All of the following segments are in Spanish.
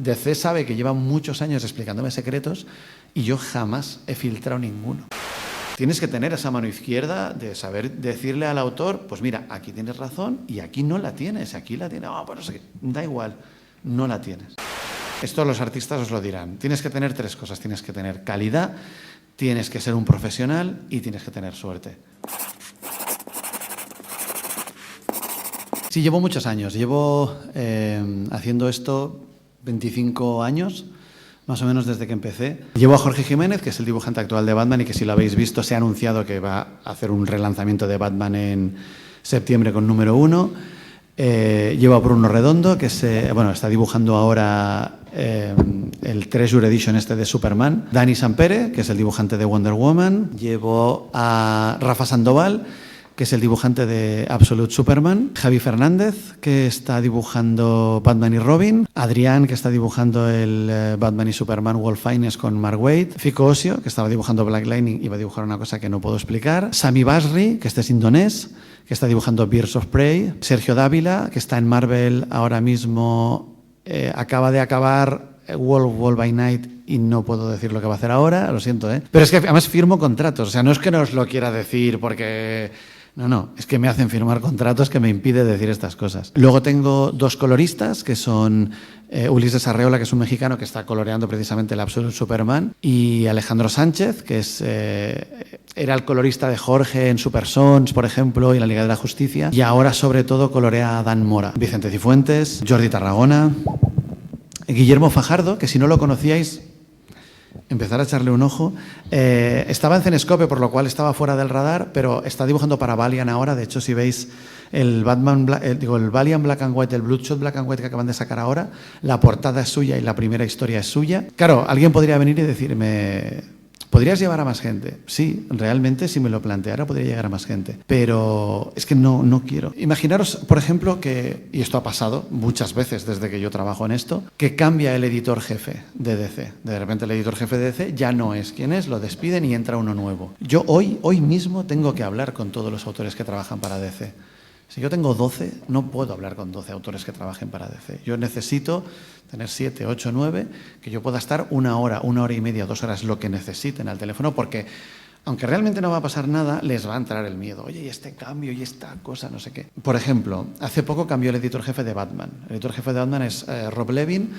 DC sabe que lleva muchos años explicándome secretos y yo jamás he filtrado ninguno. Tienes que tener esa mano izquierda de saber decirle al autor, pues mira, aquí tienes razón y aquí no la tienes, aquí la tienes, pues no sé qué, da igual, no la tienes. Esto los artistas os lo dirán. Tienes que tener tres cosas, tienes que tener calidad, tienes que ser un profesional y tienes que tener suerte. Sí, llevo muchos años, llevo haciendo esto 25 años, más o menos desde que empecé. Llevo a Jorge Jiménez, que es el dibujante actual de Batman y que si lo habéis visto se ha anunciado que va a hacer un relanzamiento de Batman en septiembre con número 1. Llevo a Bruno Redondo, que está dibujando ahora el Treasure Edition de Superman. Dani Sampere, que es el dibujante de Wonder Woman. Llevo a Rafa Sandoval, que es el dibujante de Absolute Superman. Javi Fernández, que está dibujando Batman y Robin. Adrián, que está dibujando el Batman y Superman World Finest con Mark Waid. Fico Osio, que estaba dibujando Black Lightning y va a dibujar una cosa que no puedo explicar. Sami Basri, que es indonés, que está dibujando Birds of Prey. Sergio Dávila, que está en Marvel ahora mismo, acaba de acabar World by Night y no puedo decir lo que va a hacer ahora, lo siento, ¿eh? Pero es que además firmo contratos, o sea, no es que no os lo quiera decir porque... No, es que me hacen firmar contratos que me impide decir estas cosas. Luego tengo dos coloristas, que son Ulises Arreola, que es un mexicano que está coloreando precisamente el Absolute Superman, y Alejandro Sánchez, que era el colorista de Jorge en Super Sons, por ejemplo, y en la Liga de la Justicia, y ahora sobre todo colorea a Dan Mora. Vicente Cifuentes, Jordi Tarragona, Guillermo Fajardo, que si no lo conocíais, empezar a echarle un ojo. Estaba en Zenescope, por lo cual estaba fuera del radar, pero está dibujando para Valiant ahora. De hecho, si veis el Valiant Black and White, el Bloodshot Black and White que acaban de sacar ahora, la portada es suya y la primera historia es suya. Claro, alguien podría venir y decirme, ¿podrías llevar a más gente? Sí, realmente, si me lo planteara, podría llegar a más gente. Pero es que no quiero. Imaginaros, por ejemplo, y esto ha pasado muchas veces desde que yo trabajo en esto, que cambia el editor jefe de DC. De repente el editor jefe de DC ya no es quien es, lo despiden y entra uno nuevo. Yo hoy mismo tengo que hablar con todos los autores que trabajan para DC. Si yo tengo 12, no puedo hablar con 12 autores que trabajen para DC. Yo necesito tener 7, 8, 9, que yo pueda estar una hora y media, 2 horas, lo que necesiten al teléfono, porque aunque realmente no va a pasar nada, les va a entrar el miedo. Oye, y este cambio, y esta cosa, no sé qué. Por ejemplo, hace poco cambió el editor jefe de Batman. El editor jefe de Batman es Rob Levin.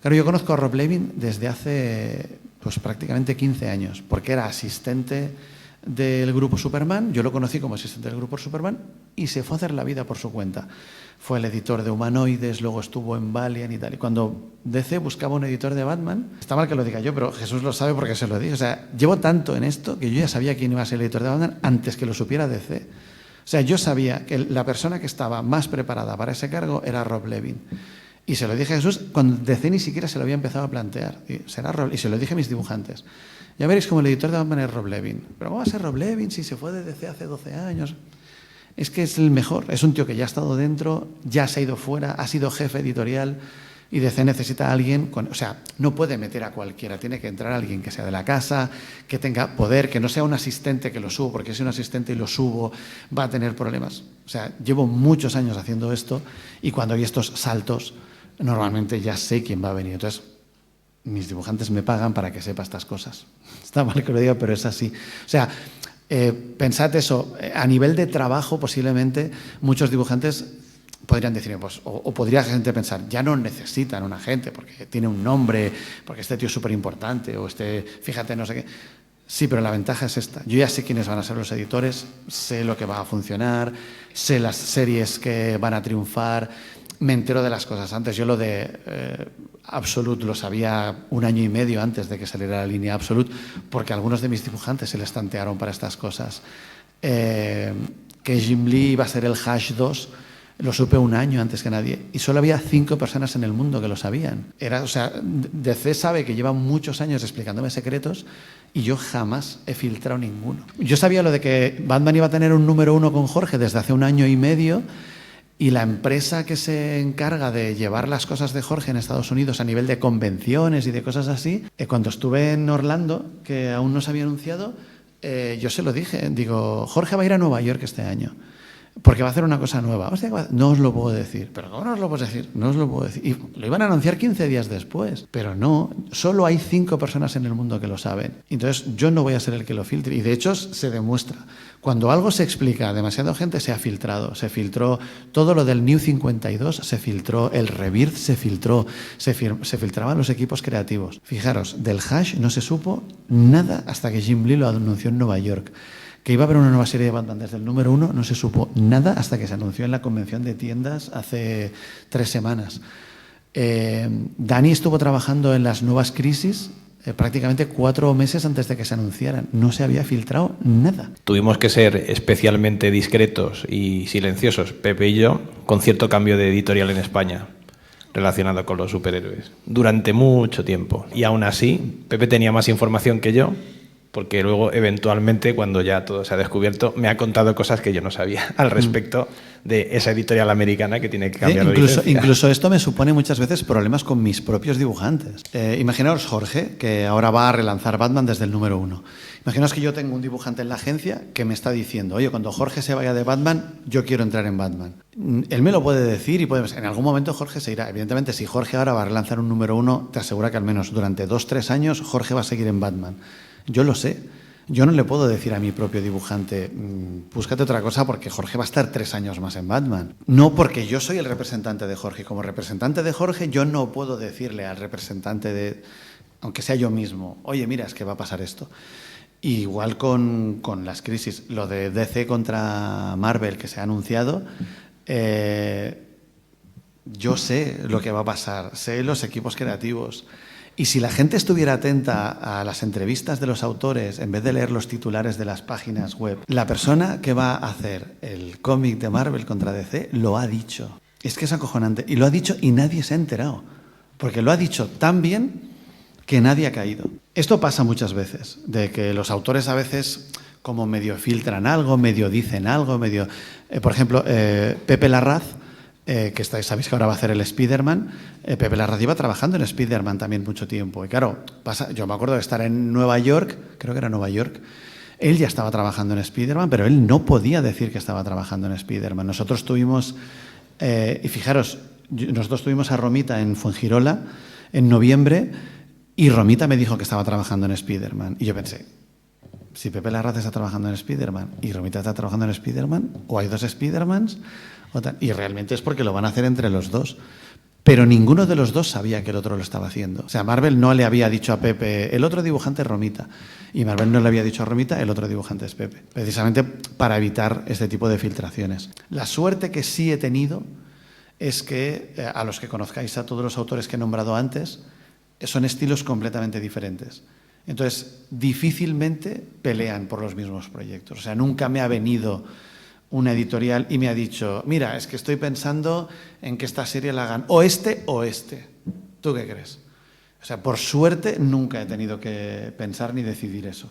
Claro, yo conozco a Rob Levin desde hace prácticamente 15 años, porque era asistente del grupo Superman. Yo lo conocí como asistente del grupo Superman y se fue a hacer la vida por su cuenta. Fue el editor de Humanoides, luego estuvo en Valiant y tal. Y cuando DC buscaba un editor de Batman, está mal que lo diga yo, pero Jesús lo sabe porque se lo dije. O sea, llevo tanto en esto que yo ya sabía quién iba a ser el editor de Batman antes que lo supiera DC. O sea, yo sabía que la persona que estaba más preparada para ese cargo era Rob Levin. Y se lo dije a Jesús cuando DC ni siquiera se lo había empezado a plantear. Y se lo dije a mis dibujantes. Ya veréis como el editor de Batman es Rob Levin. ¿Pero cómo va a ser Rob Levin si se fue de DC hace 12 años? Es que es el mejor. Es un tío que ya ha estado dentro, ya se ha ido fuera, ha sido jefe editorial y DC necesita a alguien o sea, no puede meter a cualquiera. Tiene que entrar alguien que sea de la casa, que tenga poder, que no sea un asistente que lo subo, porque si es un asistente y lo subo va a tener problemas. O sea, llevo muchos años haciendo esto y cuando hay estos saltos, normalmente ya sé quién va a venir. Entonces, mis dibujantes me pagan para que sepa estas cosas. Está mal que lo diga, pero es así. O sea, pensad eso, a nivel de trabajo posiblemente muchos dibujantes podrían decir, pues, o podría gente pensar, ya no necesitan un agente porque tiene un nombre, porque este tío es súper importante, o fíjate, no sé qué. Sí, pero la ventaja es esta. Yo ya sé quiénes van a ser los editores, sé lo que va a funcionar, sé las series que van a triunfar, me entero de las cosas antes. Yo lo de Absolute lo sabía 1 año y medio antes de que saliera la línea Absolute, porque algunos de mis dibujantes se les tantearon para estas cosas. Que Jim Lee iba a ser el Hash 2, lo supe 1 año antes que nadie. Y solo había 5 personas en el mundo que lo sabían. DC sabe que lleva muchos años explicándome secretos y yo jamás he filtrado ninguno. Yo sabía lo de que Batman iba a tener un número 1 con Jorge desde hace 1 año y medio. Y la empresa que se encarga de llevar las cosas de Jorge en Estados Unidos a nivel de convenciones y de cosas así, cuando estuve en Orlando, que aún no se había anunciado, yo se lo dije, digo, Jorge va a ir a Nueva York este año. porque va a hacer una cosa nueva. Hostia, no os lo puedo decir. ¿Pero cómo no os lo puedo decir? No os lo puedo decir. Y lo iban a anunciar 15 días después. Pero no, solo hay 5 personas en el mundo que lo saben. Entonces yo no voy a ser el que lo filtre. Y de hecho se demuestra. Cuando algo se explica a demasiada gente, se ha filtrado. Se filtró todo lo del New 52, se filtró. El Rebirth se filtró. Se filtraban los equipos creativos. Fijaros, del Hash no se supo nada hasta que Jim Lee lo anunció en Nueva York. Que iba a haber una nueva serie de Batman desde el número 1, no se supo nada hasta que se anunció en la convención de tiendas hace 3 semanas. Dani estuvo trabajando en las nuevas crisis prácticamente 4 meses antes de que se anunciaran. No se había filtrado nada. Tuvimos que ser especialmente discretos y silenciosos, Pepe y yo, con cierto cambio de editorial en España relacionado con los superhéroes durante mucho tiempo. Y aún así, Pepe tenía más información que yo, porque luego, eventualmente, cuando ya todo se ha descubierto, me ha contado cosas que yo no sabía al respecto de esa editorial americana que tiene que cambiar la licencia. Incluso esto me supone muchas veces problemas con mis propios dibujantes. Imaginaos Jorge, que ahora va a relanzar Batman desde el número 1. Imaginaos que yo tengo un dibujante en la agencia que me está diciendo, oye, cuando Jorge se vaya de Batman, yo quiero entrar en Batman. Él me lo puede decir y en algún momento Jorge se irá. Evidentemente, si Jorge ahora va a relanzar un número 1, te asegura que al menos durante 2-3 años Jorge va a seguir en Batman. Yo lo sé. Yo no le puedo decir a mi propio dibujante, búscate otra cosa porque Jorge va a estar 3 años más en Batman. No, porque yo soy el representante de Jorge. Como representante de Jorge, yo no puedo decirle al representante aunque sea yo mismo, oye, mira, es que va a pasar esto. Y igual con las crisis, lo de DC contra Marvel que se ha anunciado, yo sé lo que va a pasar, sé los equipos creativos. Y si la gente estuviera atenta a las entrevistas de los autores, en vez de leer los titulares de las páginas web, la persona que va a hacer el cómic de Marvel contra DC lo ha dicho. Es que es acojonante. Y lo ha dicho y nadie se ha enterado. Porque lo ha dicho tan bien que nadie ha caído. Esto pasa muchas veces, de que los autores a veces como medio filtran algo, medio dicen algo, medio... por ejemplo, Pepe Larraz, que sabéis que ahora va a hacer el Spider-Man, Pepe Larraz iba trabajando en Spider-Man también mucho tiempo. Y claro, yo me acuerdo de estar en Nueva York, creo que era Nueva York, él ya estaba trabajando en Spider-Man, pero él no podía decir que estaba trabajando en Spider-Man. Nosotros tuvimos, y fijaros, nosotros tuvimos a Romita en Fuengirola en noviembre y Romita me dijo que estaba trabajando en Spider-Man. Y yo pensé, si Pepe Larraz está trabajando en Spider-Man y Romita está trabajando en Spider-Man, o hay 2 Spider-Mans, y realmente es porque lo van a hacer entre los 2. Pero ninguno de los 2 sabía que el otro lo estaba haciendo. O sea, Marvel no le había dicho a Pepe, el otro dibujante es Romita. Y Marvel no le había dicho a Romita, el otro dibujante es Pepe. Precisamente para evitar este tipo de filtraciones. La suerte que sí he tenido es que, a los que conozcáis a todos los autores que he nombrado antes, son estilos completamente diferentes. Entonces, difícilmente pelean por los mismos proyectos. O sea, nunca me ha venido una editorial y me ha dicho, mira, es que estoy pensando en que esta serie la hagan o este o este. ¿Tú qué crees? O sea, por suerte nunca he tenido que pensar ni decidir eso.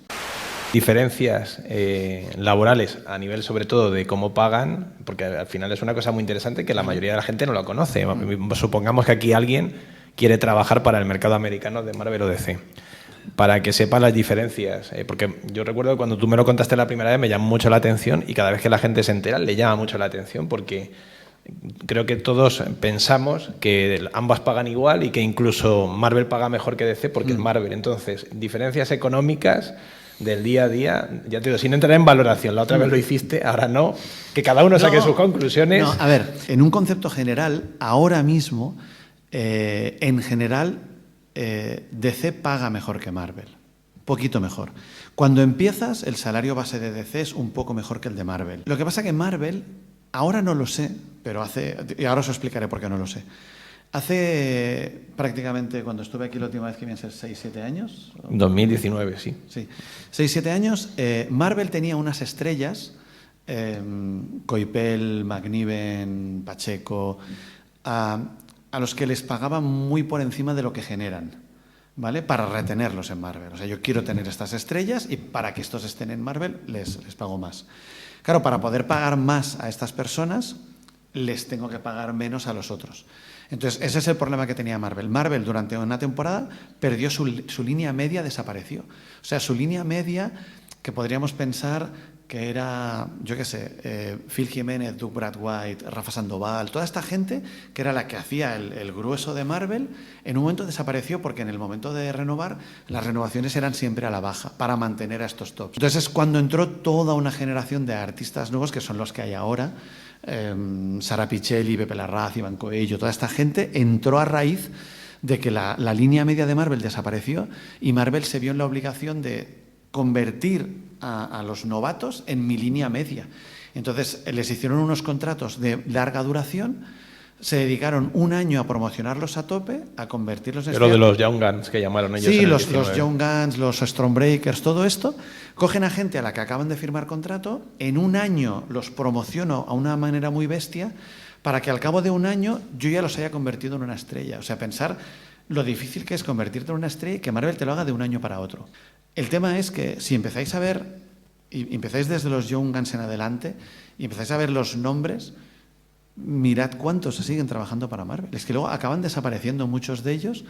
Diferencias laborales a nivel sobre todo de cómo pagan, porque al final es una cosa muy interesante que la mayoría de la gente no la conoce. Supongamos que aquí alguien quiere trabajar para el mercado americano de Marvel o DC. Para que sepa las diferencias, porque yo recuerdo que cuando tú me lo contaste la primera vez me llamó mucho la atención y cada vez que la gente se entera le llama mucho la atención porque creo que todos pensamos que ambas pagan igual y que incluso Marvel paga mejor que DC porque es Marvel. Entonces, diferencias económicas del día a día, ya te digo, sin entrar en valoración, la otra vez lo hiciste, ahora no, que cada uno saque sus conclusiones. No, a ver, en un concepto general, ahora mismo, en general, DC paga mejor que Marvel, poquito mejor. Cuando empiezas, el salario base de DC es un poco mejor que el de Marvel. Lo que pasa que Marvel, ahora no lo sé, pero y ahora os explicaré por qué no lo sé. Hace prácticamente, cuando estuve aquí la última vez, que vienen a ser 6-7 años. 2019, sí. Sí, 6-7 años. Marvel tenía unas estrellas, Coipel, McNiven, Pacheco, a los que les pagaban muy por encima de lo que generan, ¿vale? Para retenerlos en Marvel. O sea, yo quiero tener estas estrellas y para que estos estén en Marvel les pago más. Claro, para poder pagar más a estas personas, les tengo que pagar menos a los otros. Entonces, ese es el problema que tenía Marvel. Marvel, durante una temporada, perdió su línea media, desapareció. O sea, su línea media, que podríamos pensar que era, yo qué sé, Phil Jiménez, Doug Brad White, Rafa Sandoval, toda esta gente que era la que hacía el grueso de Marvel, en un momento desapareció porque en el momento de renovar, las renovaciones eran siempre a la baja para mantener a estos tops. Entonces es cuando entró toda una generación de artistas nuevos que son los que hay ahora. Sara Pichelli, Pepe Larraz, Iván Coello, toda esta gente entró a raíz de que la línea media de Marvel desapareció y Marvel se vio en la obligación de convertir a los novatos en mi línea media. Entonces les hicieron unos contratos de larga duración, se dedicaron un año a promocionarlos a tope, a convertirlos en... Pero de los Young Guns que llamaron ellos. Sí, en los Young Guns, los Stormbreakers, todo esto, cogen a gente a la que acaban de firmar contrato, en un año los promociono a una manera muy bestia, para que al cabo de un año yo ya los haya convertido en una estrella. O sea, pensar lo difícil que es convertirte en una estrella y que Marvel te lo haga de un año para otro. El tema es que si empezáis a ver, y empezáis desde los Young Guns en adelante, y empezáis a ver los nombres, mirad cuántos se siguen trabajando para Marvel. Es que luego acaban desapareciendo muchos de ellos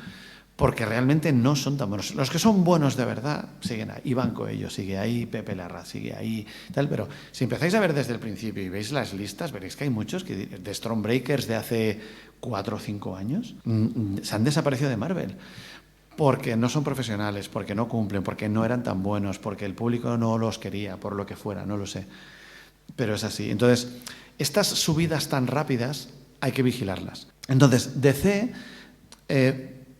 porque realmente no son tan buenos. Los que son buenos de verdad siguen ahí. Iván Coello sigue ahí, Pepe Larraz sigue ahí, tal. Pero si empezáis a ver desde el principio y veis las listas, veréis que hay muchos que de Stormbreakers de hace 4 o 5 años se han desaparecido de Marvel. Porque no son profesionales, porque no cumplen, porque no eran tan buenos, porque el público no los quería, por lo que fuera, no lo sé. Pero es así. Entonces, estas subidas tan rápidas hay que vigilarlas. Entonces, DC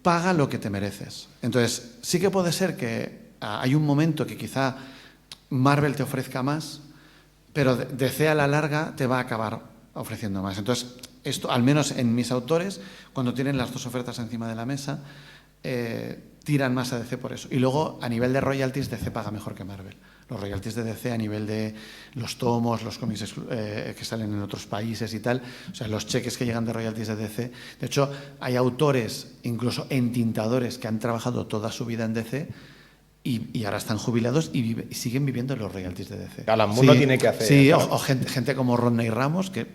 paga lo que te mereces. Entonces, sí que puede ser que hay un momento que quizá Marvel te ofrezca más, pero DC a la larga te va a acabar ofreciendo más. Entonces, esto, al menos en mis autores, cuando tienen las dos ofertas encima de la mesa, tiran más a DC por eso. Y luego, a nivel de royalties, DC paga mejor que Marvel. Los royalties de DC a nivel de los tomos, los cómics que salen en otros países y tal, o sea, los cheques que llegan de royalties de DC. De hecho, hay autores, incluso entintadores, que han trabajado toda su vida en DC y ahora están jubilados y siguen viviendo los royalties de DC. Alan Moore no tiene que hacer. Sí, o gente como Rodney Ramos, que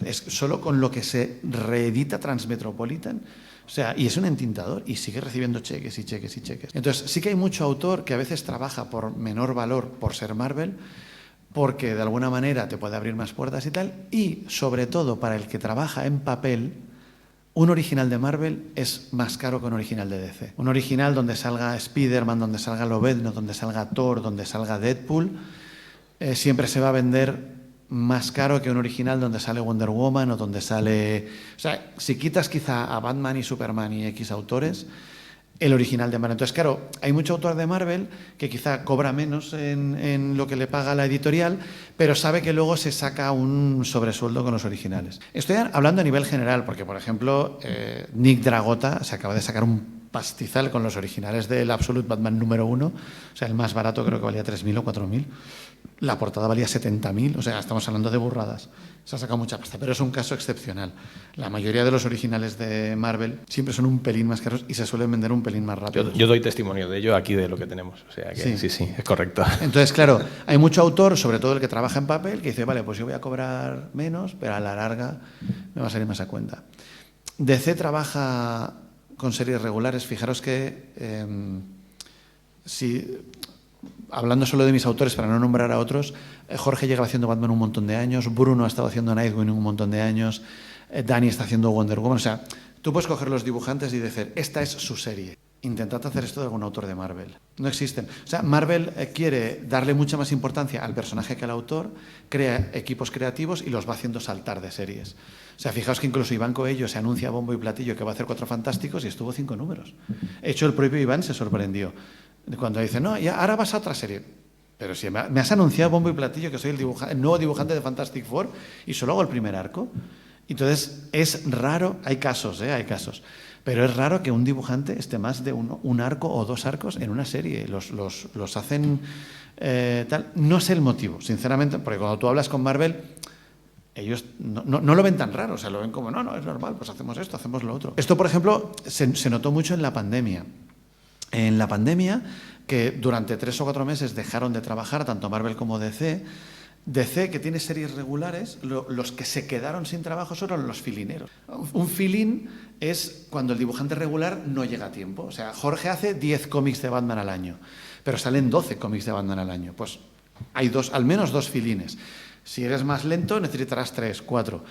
es solo con lo que se reedita Transmetropolitan. O sea, y es un entintador y sigue recibiendo cheques y cheques y cheques. Entonces, sí que hay mucho autor que a veces trabaja por menor valor por ser Marvel, porque de alguna manera te puede abrir más puertas y tal, y sobre todo para el que trabaja en papel, un original de Marvel es más caro que un original de DC. Un original donde salga Spider-Man, donde salga Lobezno, donde salga Thor, donde salga Deadpool, siempre se va a vender más caro que un original donde sale Wonder Woman o donde sale... O sea, si quitas quizá a Batman y Superman y X autores, el original de Marvel. Entonces, claro, hay mucho autor de Marvel que quizá cobra menos en lo que le paga la editorial, pero sabe que luego se saca un sobresueldo con los originales. Estoy hablando a nivel general, porque, por ejemplo, Nick Dragota se acaba de sacar un pastizal con los originales del Absolute Batman número 1, o sea, el más barato creo que valía 3.000 o 4.000. La portada valía 70.000, o sea, estamos hablando de burradas. Se ha sacado mucha pasta, pero es un caso excepcional. La mayoría de los originales de Marvel siempre son un pelín más caros y se suelen vender un pelín más rápido. Yo doy testimonio de ello aquí de lo que tenemos, o sea que sí, es correcto. Entonces, claro, hay mucho autor, sobre todo el que trabaja en papel, que dice, vale, pues yo voy a cobrar menos, pero a la larga me va a salir más a cuenta. DC trabaja con series regulares. Fijaros que hablando solo de mis autores para no nombrar a otros, Jorge lleva haciendo Batman un montón de años, Bruno ha estado haciendo Nightwing un montón de años, Dani está haciendo Wonder Woman. O sea, tú puedes coger los dibujantes y decir, esta es su serie. Intentad hacer esto de algún autor de Marvel. No existen. O sea, Marvel quiere darle mucha más importancia al personaje que al autor, crea equipos creativos y los va haciendo saltar de series. O sea, fijaos que incluso Iván Coello se anuncia a bombo y platillo que va a hacer 4 Fantásticos y estuvo 5 números. De hecho, el propio Iván se sorprendió cuando dice, no, ya ahora vas a otra serie. Pero si me has anunciado bombo y platillo que soy el nuevo dibujante de Fantastic Four y solo hago el primer arco. Entonces, es raro, hay casos, hay casos. Pero es raro que un dibujante esté más de un arco o 2 arcos en una serie. Los hacen tal. No sé el motivo, sinceramente, porque cuando tú hablas con Marvel, ellos no lo ven tan raro. O sea, lo ven como, no, es normal, pues hacemos esto, hacemos lo otro. Esto, por ejemplo, se notó mucho en la pandemia. En la pandemia, que durante 3 o 4 meses dejaron de trabajar, tanto Marvel como DC, que tiene series regulares, los que se quedaron sin trabajo fueron los filineros. Un fill-in es cuando el dibujante regular no llega a tiempo. O sea, Jorge hace 10 cómics de Batman al año, pero salen 12 cómics de Batman al año. Pues hay al menos 2 filines. Si eres más lento, necesitarás 3, 4.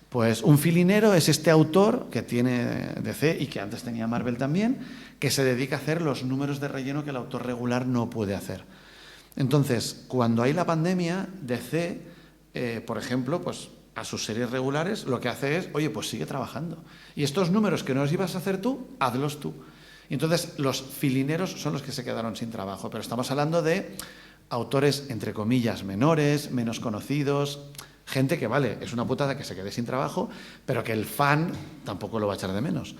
Pues un filinero es este autor que tiene DC y que antes tenía Marvel también, que se dedica a hacer los números de relleno que el autor regular no puede hacer. Entonces, cuando hay la pandemia, DC, por ejemplo, pues a sus series regulares lo que hace es, oye, pues sigue trabajando. Y estos números que no los ibas a hacer tú, hazlos tú. Y entonces los filineros son los que se quedaron sin trabajo. Pero estamos hablando de autores, entre comillas, menores, menos conocidos, gente que, vale, es una putada que se quede sin trabajo, pero que el fan tampoco lo va a echar de menos.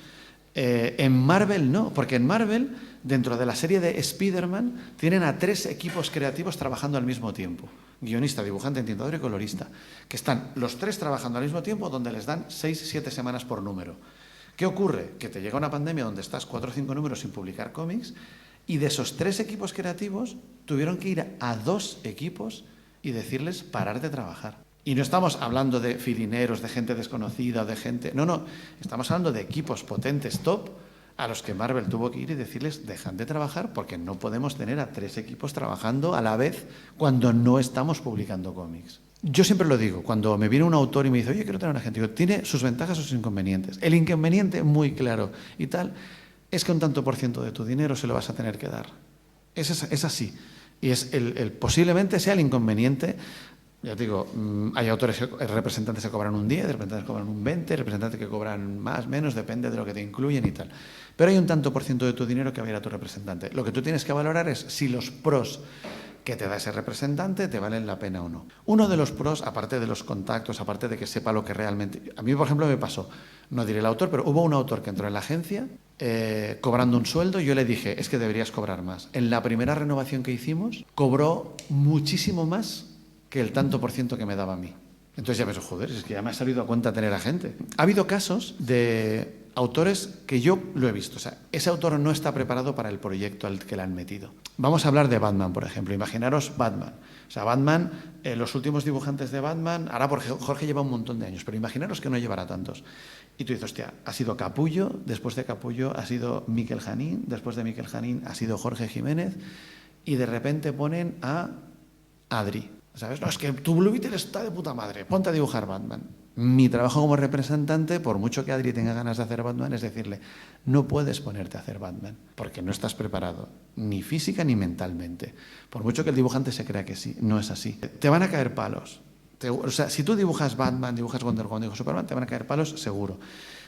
En Marvel no, porque en Marvel, dentro de la serie de Spider-Man, tienen a 3 equipos creativos trabajando al mismo tiempo. Guionista, dibujante, entintador y colorista. Que están los 3 trabajando al mismo tiempo, donde les dan 6-7 semanas por número. ¿Qué ocurre? Que te llega una pandemia donde estás 4 o 5 números sin publicar cómics, y de esos 3 equipos creativos tuvieron que ir a 2 equipos y decirles parar de trabajar. Y no estamos hablando de filineros, de gente desconocida, de gente... No, estamos hablando de equipos potentes, top, a los que Marvel tuvo que ir y decirles, dejan de trabajar porque no podemos tener a 3 equipos trabajando a la vez cuando no estamos publicando cómics. Yo siempre lo digo, cuando me viene un autor y me dice, oye, quiero tener una gente, digo, tiene sus ventajas o sus inconvenientes. El inconveniente, muy claro y tal, es que un tanto por ciento de tu dinero se lo vas a tener que dar. Es así. Y posiblemente sea el inconveniente. Ya te digo, hay autores, representantes que cobran un 10, representantes que cobran un 20, representantes que cobran más, menos, depende de lo que te incluyen y tal. Pero hay un tanto por ciento de tu dinero que va a ir a tu representante. Lo que tú tienes que valorar es si los pros que te da ese representante te valen la pena o no. Uno de los pros, aparte de los contactos, aparte de que sepa lo que realmente... A mí, por ejemplo, me pasó, no diré el autor, pero hubo un autor que entró en la agencia cobrando un sueldo y yo le dije, es que deberías cobrar más. En la primera renovación que hicimos, cobró muchísimo más que el tanto por ciento que me daba a mí. Entonces ya me dijo, joder, es que ya me ha salido a cuenta tener a gente. Ha habido casos de autores que yo lo he visto. O sea, ese autor no está preparado para el proyecto al que le han metido. Vamos a hablar de Batman, por ejemplo. Imaginaros Batman. O sea, Batman, los últimos dibujantes de Batman, ahora porque Jorge lleva un montón de años, pero imaginaros que no llevará tantos. Y tú dices, hostia, ha sido Capullo, después de Capullo ha sido Miquel Janín, después de Miquel Janín ha sido Jorge Jiménez, y de repente ponen a Adri. ¿Sabes? No, es que tu Blue Beetle está de puta madre, ponte a dibujar Batman. Mi trabajo como representante, por mucho que Adri tenga ganas de hacer Batman, es decirle, no puedes ponerte a hacer Batman, porque no estás preparado, ni física ni mentalmente. Por mucho que el dibujante se crea que sí, no es así. Te van a caer palos. O sea, si tú dibujas Batman, dibujas Wonder Woman, dibujas Superman, te van a caer palos seguro.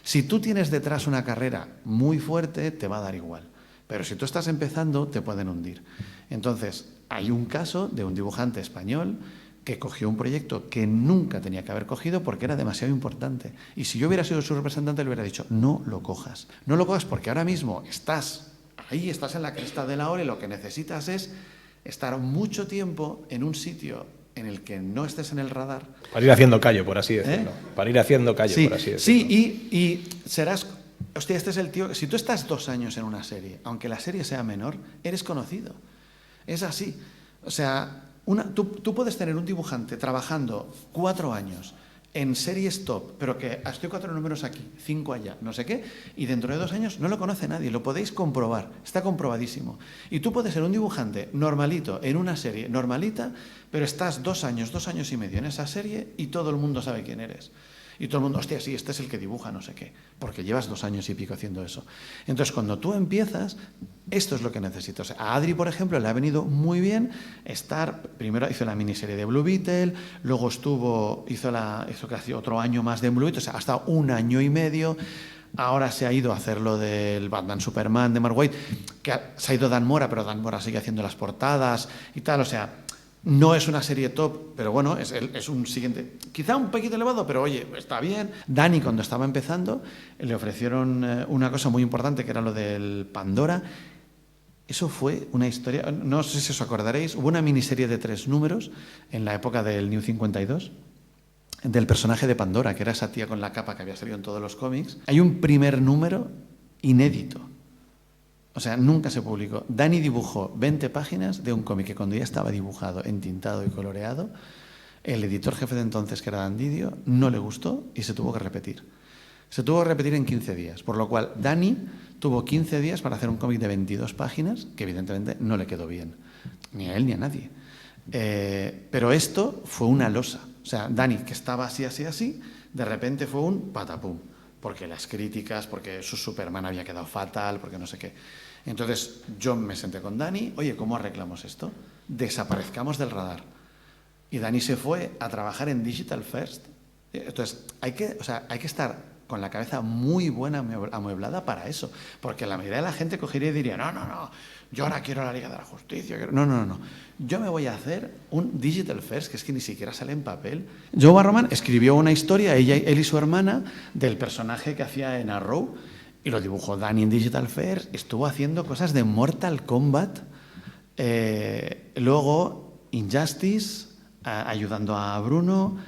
Si tú tienes detrás una carrera muy fuerte, te va a dar igual. Pero si tú estás empezando, te pueden hundir. Entonces, hay un caso de un dibujante español que cogió un proyecto que nunca tenía que haber cogido porque era demasiado importante. Y si yo hubiera sido su representante, le hubiera dicho, no lo cojas. No lo cojas porque ahora mismo estás ahí, estás en la cresta de la ola y lo que necesitas es estar mucho tiempo en un sitio en el que no estés en el radar. Para ir haciendo callo, por así decirlo. Para ir haciendo callo, sí, por así decirlo. Sí, y serás... Hostia, este es el tío... Si tú estás 2 años en una serie, aunque la serie sea menor, eres conocido. Es así. O sea, tú puedes tener un dibujante trabajando 4 años en series top, pero que estoy 4 números aquí, 5 allá, no sé qué, y dentro de 2 años no lo conoce nadie, lo podéis comprobar, está comprobadísimo. Y tú puedes ser un dibujante normalito en una serie normalita, pero estás 2 años, 2 años y medio en esa serie y todo el mundo sabe quién eres. Y todo el mundo, hostia, sí, este es el que dibuja, no sé qué, porque llevas 2 años y pico haciendo eso. Entonces, cuando tú empiezas, esto es lo que necesitas. O sea, a Adri, por ejemplo, le ha venido muy bien primero hizo la miniserie de Blue Beetle, luego hizo casi otro año más de Blue Beetle, o sea, hasta 1 año y medio. Ahora se ha ido a hacer lo del Batman Superman de Mark Waid, que se ha ido Dan Mora, pero Dan Mora sigue haciendo las portadas y tal, o sea... No es una serie top, pero bueno, es un siguiente, quizá un poquito elevado, pero oye, está bien. Dani, cuando estaba empezando, le ofrecieron una cosa muy importante, que era lo del Pandora. Eso fue una historia, no sé si os acordaréis, hubo una miniserie de 3 números en la época del New 52, del personaje de Pandora, que era esa tía con la capa que había salido en todos los cómics. Hay un primer número inédito. O sea, nunca se publicó. Dani dibujó 20 páginas de un cómic que cuando ya estaba dibujado, entintado y coloreado, el editor jefe de entonces, que era Dan Didio, no le gustó y se tuvo que repetir. Se tuvo que repetir en 15 días, por lo cual Dani tuvo 15 días para hacer un cómic de 22 páginas, que evidentemente no le quedó bien, ni a él ni a nadie. Pero esto fue una losa. O sea, Dani, que estaba así, así, así, de repente fue un patapum. Porque las críticas, porque su Superman había quedado fatal, porque no sé qué. Entonces yo me senté con Dani, oye, ¿cómo arreglamos esto? Desaparezcamos del radar. Y Dani se fue a trabajar en Digital First. Entonces hay que estar con la cabeza muy buena amueblada para eso. Porque la mayoría de la gente cogería y diría, no, yo ahora quiero la Liga de la Justicia. No. Yo me voy a hacer un Digital First, que es que ni siquiera sale en papel. Joe Barrowman escribió una historia, él y su hermana, del personaje que hacía en Arrow, y lo dibujó Dani en Digital First. Estuvo haciendo cosas de Mortal Kombat, luego Injustice, ayudando a Bruno.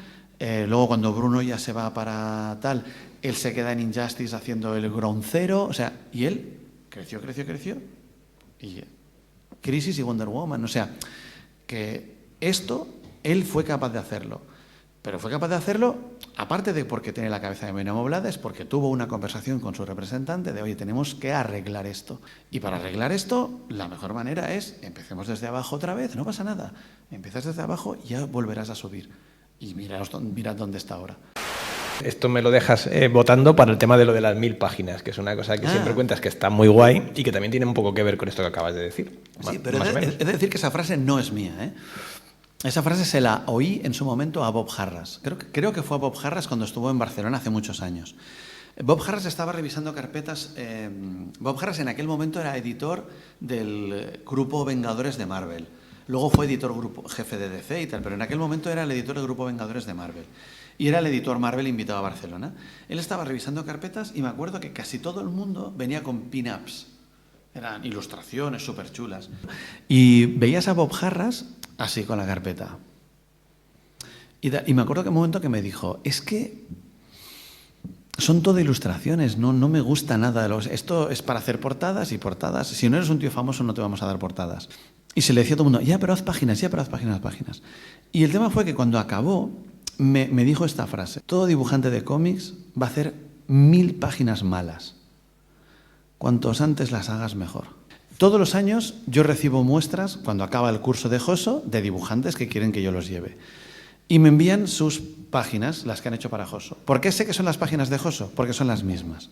Luego cuando Bruno ya se va para tal, él se queda en Injustice haciendo el Ground Zero, o sea, y él creció. Y Crisis y Wonder Woman, o sea, que esto él fue capaz de hacerlo. Pero fue capaz de hacerlo, aparte de porque tiene la cabeza de bien amoblada, es porque tuvo una conversación con su representante de, oye, tenemos que arreglar esto. Y para arreglar esto, la mejor manera es, empecemos desde abajo otra vez, no pasa nada. Empiezas desde abajo y ya volverás a subir. Y mirad dónde está ahora. Esto me lo dejas votando para el tema de lo de las 1000 páginas, que es una cosa que siempre cuentas que está muy guay y que también tiene un poco que ver con esto que acabas de decir. Sí, pero es de decir que esa frase no es mía, ¿eh? Esa frase se la oí en su momento a Bob Harras. Creo que fue a Bob Harras cuando estuvo en Barcelona hace muchos años. Bob Harras estaba revisando carpetas. Bob Harras en aquel momento era editor del grupo Vengadores de Marvel. Luego fue jefe de DC y tal, pero en aquel momento era el editor del grupo Vengadores de Marvel. Y era el editor Marvel invitado a Barcelona. Él estaba revisando carpetas y me acuerdo que casi todo el mundo venía con pin-ups. Eran ilustraciones súper chulas. Y veías a Bob Harras así con la carpeta. Y me acuerdo que un momento que me dijo, es que son todo ilustraciones, no me gusta nada. Esto es para hacer portadas y portadas. Si no eres un tío famoso no te vamos a dar portadas. Y se le decía a todo el mundo, ya, pero haz páginas. Y el tema fue que cuando acabó, me dijo esta frase. Todo dibujante de cómics va a hacer 1000 páginas malas. Cuantos antes las hagas, mejor. Todos los años yo recibo muestras, cuando acaba el curso de Joso, de dibujantes que quieren que yo los lleve. Y me envían sus páginas, las que han hecho para Joso. ¿Por qué sé que son las páginas de Joso? Porque son las mismas.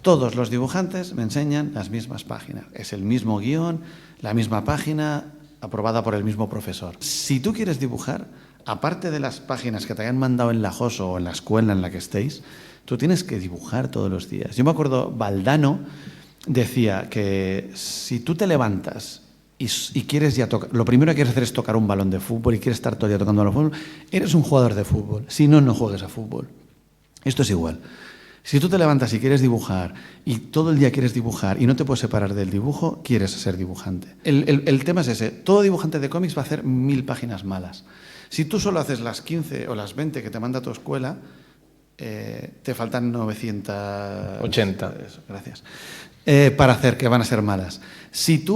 Todos los dibujantes me enseñan las mismas páginas. Es el mismo guión, la misma página, aprobada por el mismo profesor. Si tú quieres dibujar, aparte de las páginas que te hayan mandado en la Joso o en la escuela en la que estéis, tú tienes que dibujar todos los días. Yo me acuerdo, Valdano decía que si tú te levantas y quieres ya tocar, lo primero que quieres hacer es tocar un balón de fútbol y quieres estar todo el día tocando el balón de fútbol, eres un jugador de fútbol. Si no, no juegues a fútbol. Esto es igual. Si tú te levantas y quieres dibujar y todo el día quieres dibujar y no te puedes separar del dibujo, quieres ser dibujante. El tema es ese. Todo dibujante de cómics va a hacer 1000 páginas malas. Si tú solo haces las 15 o las 20 que te manda tu escuela, te faltan 980. Eso, gracias. Para hacer, que van a ser malas.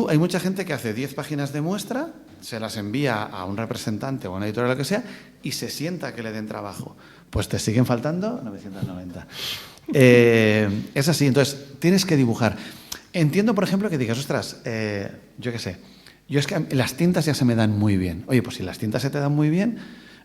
Hay mucha gente que hace 10 páginas de muestra, se las envía a un representante o a una editorial o lo que sea, y se sienta a que le den trabajo. Pues te siguen faltando 990. Es así, entonces tienes que dibujar. Entiendo, por ejemplo, que digas, ostras, yo qué sé, yo es que las tintas ya se me dan muy bien. Oye, pues si las tintas se te dan muy bien,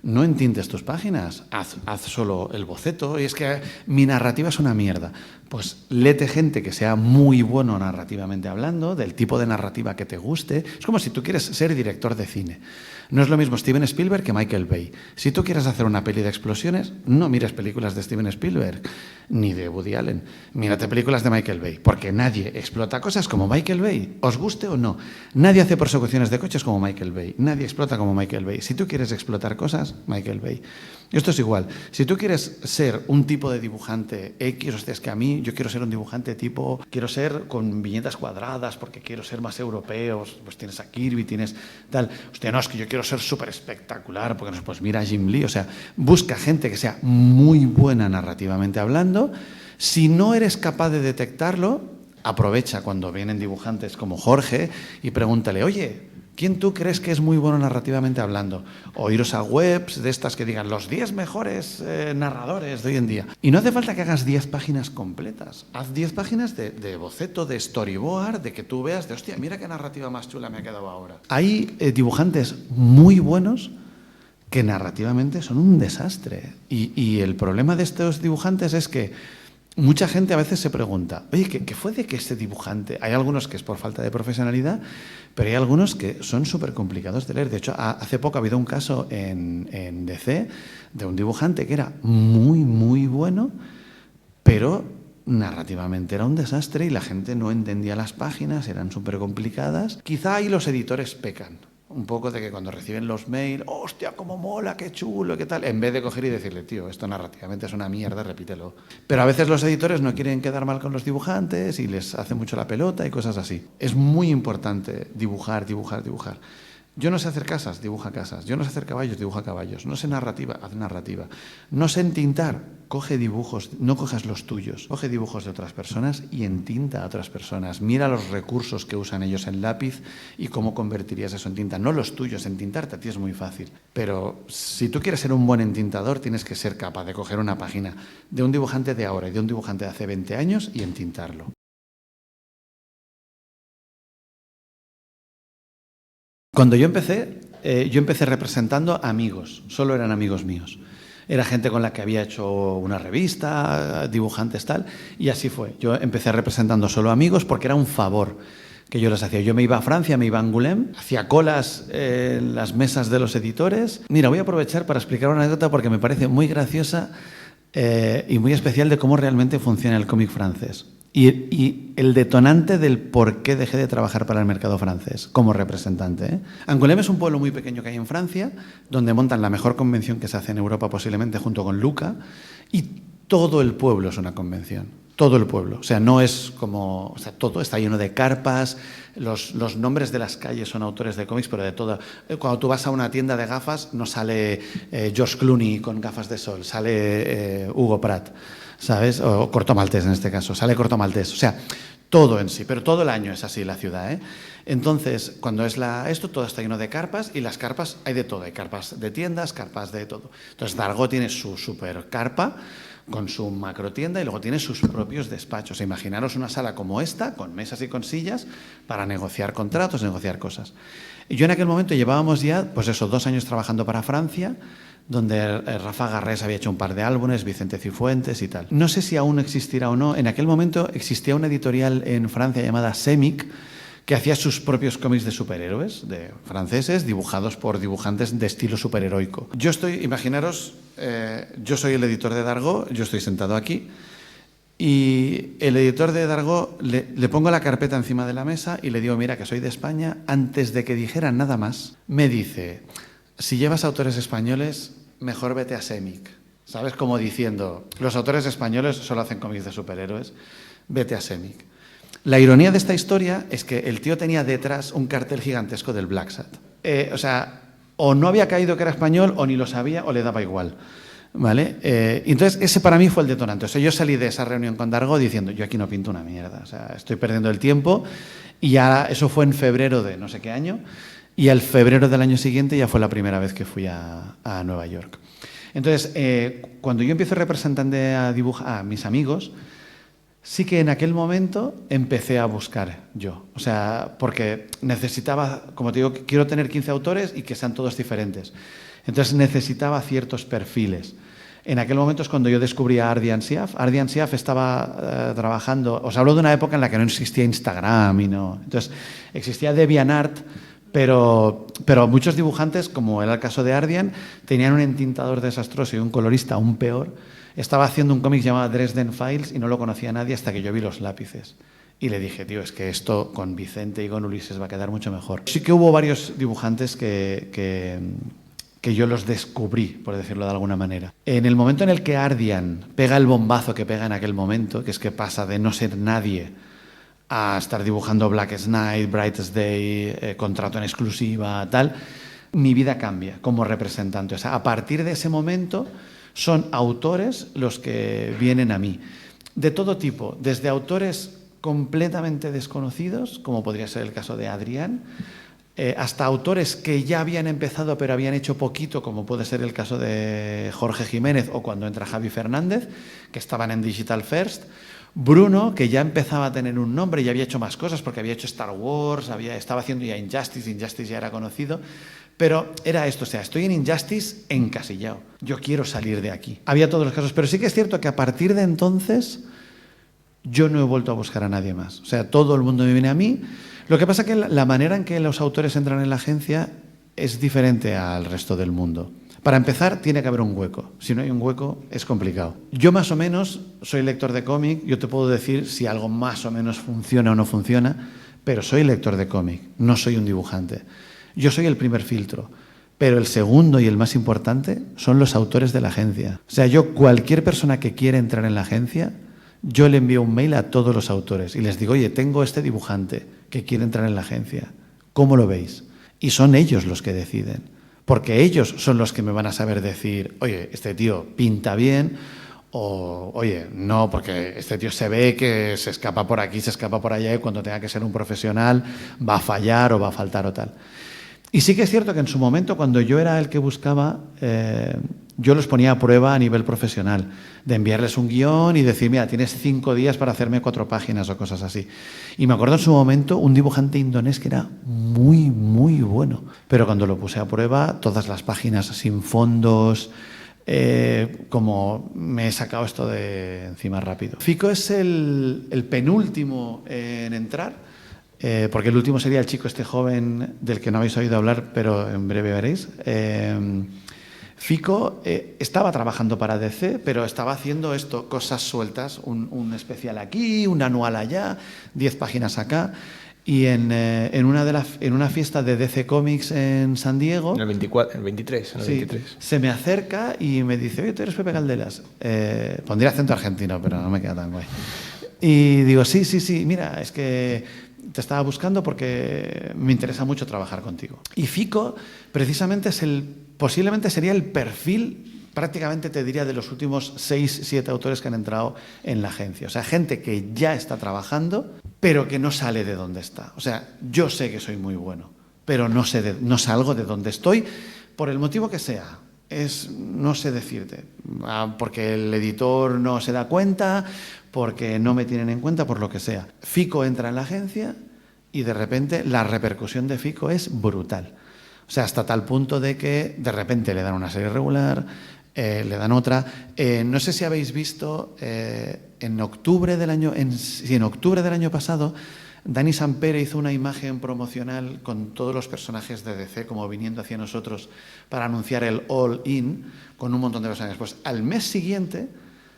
no entintes tus páginas, haz solo el boceto. Y es que mi narrativa es una mierda. Pues léete gente que sea muy bueno narrativamente hablando, del tipo de narrativa que te guste. Es como si tú quieres ser director de cine. No es lo mismo Steven Spielberg que Michael Bay. Si tú quieres hacer una peli de explosiones, no mires películas de Steven Spielberg ni de Woody Allen. Mírate películas de Michael Bay, porque nadie explota cosas como Michael Bay, os guste o no. Nadie hace persecuciones de coches como Michael Bay. Nadie explota como Michael Bay. Si tú quieres explotar cosas, Michael Bay. Esto es igual. Si tú quieres ser un tipo de dibujante X, hostia, es que a mí yo quiero ser un dibujante tipo, quiero ser con viñetas cuadradas porque quiero ser más europeo, pues tienes a Kirby, tienes tal. Hostia, no, es que yo quiero ser súper espectacular, porque no, pues mira a Jim Lee. O sea, busca gente que sea muy buena narrativamente hablando. Si no eres capaz de detectarlo, aprovecha cuando vienen dibujantes como Jorge y pregúntale, oye, ¿Quién tú crees que es muy bueno narrativamente hablando? O iros a webs de estas que digan los 10 mejores narradores de hoy en día. Y no hace falta que hagas 10 páginas completas. Haz 10 páginas de boceto, de storyboard, de que tú veas de, hostia, mira qué narrativa más chula me ha quedado ahora. Hay dibujantes muy buenos que narrativamente son un desastre. Y el problema de estos dibujantes es que mucha gente a veces se pregunta, oye, ¿qué fue de que este dibujante? Hay algunos que es por falta de profesionalidad, pero hay algunos que son súper complicados de leer. De hecho, hace poco ha habido un caso en DC de un dibujante que era muy, muy bueno, pero narrativamente era un desastre y la gente no entendía las páginas, eran súper complicadas. Quizá ahí los editores pecan un poco de que cuando reciben los mails, hostia, cómo mola, qué chulo, qué tal, en vez de coger y decirle, tío, esto narrativamente es una mierda, repítelo. Pero a veces los editores no quieren quedar mal con los dibujantes y les hace mucho la pelota y cosas así. Es muy importante dibujar, dibujar, dibujar. Yo no sé hacer casas, dibuja casas. Yo no sé hacer caballos, dibuja caballos. No sé narrativa, haz narrativa. No sé entintar, coge dibujos, no cojas los tuyos. Coge dibujos de otras personas y entinta a otras personas. Mira los recursos que usan ellos en lápiz y cómo convertirías eso en tinta. No los tuyos, entintarte a ti es muy fácil. Pero si tú quieres ser un buen entintador, tienes que ser capaz de coger una página de un dibujante de ahora y de un dibujante de hace 20 años y entintarlo. Cuando yo empecé representando amigos, solo eran amigos míos. Era gente con la que había hecho una revista, dibujantes tal, y así fue. Yo empecé representando solo amigos porque era un favor que yo les hacía. Yo me iba a Francia, me iba a Angoulême, hacía colas en las mesas de los editores. Mira, voy a aprovechar para explicar una anécdota porque me parece muy graciosa y muy especial de cómo realmente funciona el cómic francés. Y el detonante del por qué dejé de trabajar para el mercado francés como representante. Angoulême es un pueblo muy pequeño que hay en Francia, donde montan la mejor convención que se hace en Europa posiblemente junto con Lucca, y todo el pueblo es una convención. Todo el pueblo. O sea, no es como... O sea, todo está lleno de carpas, los nombres de las calles son autores de cómics, pero de todo. Cuando tú vas a una tienda de gafas, no sale George Clooney con gafas de sol, sale Hugo Pratt, ¿sabes? O Corto Maltés en este caso, sale Corto Maltés. O sea, todo en sí, pero todo el año es así la ciudad, ¿eh? Entonces, cuando es esto, todo está lleno de carpas y las carpas hay de todo. Hay carpas de tiendas, carpas de todo. Entonces, Dargaud tiene su super carpa con su macro tienda y luego tiene sus propios despachos. Imaginaros una sala como esta, con mesas y con sillas, para negociar contratos, negociar cosas. Y yo en aquel momento llevábamos ya, pues eso, 2 años trabajando para Francia, donde Rafa Garrés había hecho un par de álbumes, Vicente Cifuentes y tal. No sé si aún existirá o no. En aquel momento existía una editorial en Francia llamada Semic, que hacía sus propios cómics de superhéroes, de franceses, dibujados por dibujantes de estilo superheroico. Yo estoy, imaginaros, yo soy el editor de Dargaud, yo estoy sentado aquí, y el editor de Dargaud le pongo la carpeta encima de la mesa y le digo, mira, que soy de España. Antes de que dijera nada más, me dice, si llevas autores españoles, mejor vete a Semic. ¿Sabes? Como diciendo, los autores españoles solo hacen cómics de superhéroes, vete a Semic. La ironía de esta historia es que el tío tenía detrás un cartel gigantesco del Black Sat. O sea, o no había caído que era español, o ni lo sabía, o le daba igual. ¿Vale? Entonces, ese para mí fue el detonante. O sea, yo salí de esa reunión con Dargaud diciendo, yo aquí no pinto una mierda. O sea, estoy perdiendo el tiempo. Y ya eso fue en febrero de no sé qué año. Y al febrero del año siguiente ya fue la primera vez que fui a Nueva York. Entonces, cuando yo empiezo representando a mis amigos, sí que en aquel momento empecé a buscar yo. O sea, porque necesitaba, como te digo, quiero tener 15 autores y que sean todos diferentes. Entonces necesitaba ciertos perfiles. En aquel momento es cuando yo descubrí a Ardian Syaf. Ardian Syaf estaba trabajando... Os hablo de una época en la que no existía Instagram y no... Entonces, existía DeviantArt, pero muchos dibujantes, como era el caso de Ardian, tenían un entintador desastroso y un colorista aún peor. Estaba haciendo un cómic llamado Dresden Files y no lo conocía nadie hasta que yo vi los lápices. Y le dije, tío, es que esto con Vicente y con Ulises va a quedar mucho mejor. Sí que hubo varios dibujantes que yo los descubrí, por decirlo de alguna manera. En el momento en el que Ardian pega el bombazo que pega en aquel momento, que es que pasa de no ser nadie a estar dibujando Blackest Night, Brightest Day, contrato en exclusiva, tal, mi vida cambia como representante. O sea, a partir de ese momento son autores los que vienen a mí. De todo tipo, desde autores completamente desconocidos, como podría ser el caso de Adrián, hasta autores que ya habían empezado pero habían hecho poquito, como puede ser el caso de Jorge Jiménez o cuando entra Javi Fernández, que estaban en Digital First. Bruno, que ya empezaba a tener un nombre y había hecho más cosas porque había hecho Star Wars, estaba haciendo ya Injustice ya era conocido, pero era esto, o sea, estoy en Injustice encasillado, yo quiero salir de aquí. Había todos los casos, pero sí que es cierto que a partir de entonces yo no he vuelto a buscar a nadie más, o sea, todo el mundo me viene a mí. Lo que pasa es que la manera en que los autores entran en la agencia es diferente al resto del mundo. Para empezar, tiene que haber un hueco. Si no hay un hueco, es complicado. Yo más o menos soy lector de cómic, yo te puedo decir si algo más o menos funciona o no funciona, pero soy lector de cómic, no soy un dibujante. Yo soy el primer filtro, pero el segundo y el más importante son los autores de la agencia. O sea, yo, cualquier persona que quiera entrar en la agencia, yo le envío un mail a todos los autores y les digo, oye, tengo este dibujante que quiere entrar en la agencia, ¿cómo lo veis? Y son ellos los que deciden. Porque ellos son los que me van a saber decir, oye, este tío pinta bien, o oye, no, porque este tío se ve que se escapa por aquí, se escapa por allá y cuando tenga que ser un profesional va a fallar o va a faltar o tal. Y sí que es cierto que en su momento, cuando yo era el que buscaba, yo los ponía a prueba a nivel profesional, de enviarles un guión y decir, mira, tienes 5 días para hacerme 4 páginas o cosas así. Y me acuerdo en su momento un dibujante indonés que era muy, muy bueno. Pero cuando lo puse a prueba, todas las páginas sin fondos, como me he sacado esto de encima rápido. Fico es el penúltimo en entrar, porque el último sería el chico este joven del que no habéis oído hablar, pero en breve veréis. Fico estaba trabajando para DC, pero estaba haciendo esto, cosas sueltas, un especial aquí, un anual allá, 10 páginas acá. Y en una fiesta de DC Comics en San Diego... En el 24, el 23, en el sí, 23. Se me acerca y me dice, oye, tú eres Pepe Caldelas. Pondría acento argentino, pero no me queda tan guay. Y digo, sí, mira, es que te estaba buscando porque me interesa mucho trabajar contigo. Y Fico, precisamente, posiblemente sería el perfil, prácticamente te diría, de los últimos 6, 7 autores que han entrado en la agencia. O sea, gente que ya está trabajando, pero que no sale de donde está. O sea, yo sé que soy muy bueno, pero no salgo de donde estoy, por el motivo que sea. No sé decirte, porque el editor no se da cuenta, porque no me tienen en cuenta, por lo que sea. Fico entra en la agencia y de repente la repercusión de Fico es brutal. O sea, hasta tal punto de que de repente le dan una serie regular, le dan otra. No sé si habéis visto, en octubre del año pasado, Dani Sampere hizo una imagen promocional con todos los personajes de DC como viniendo hacia nosotros para anunciar el All In con un montón de personajes. Pues al mes siguiente,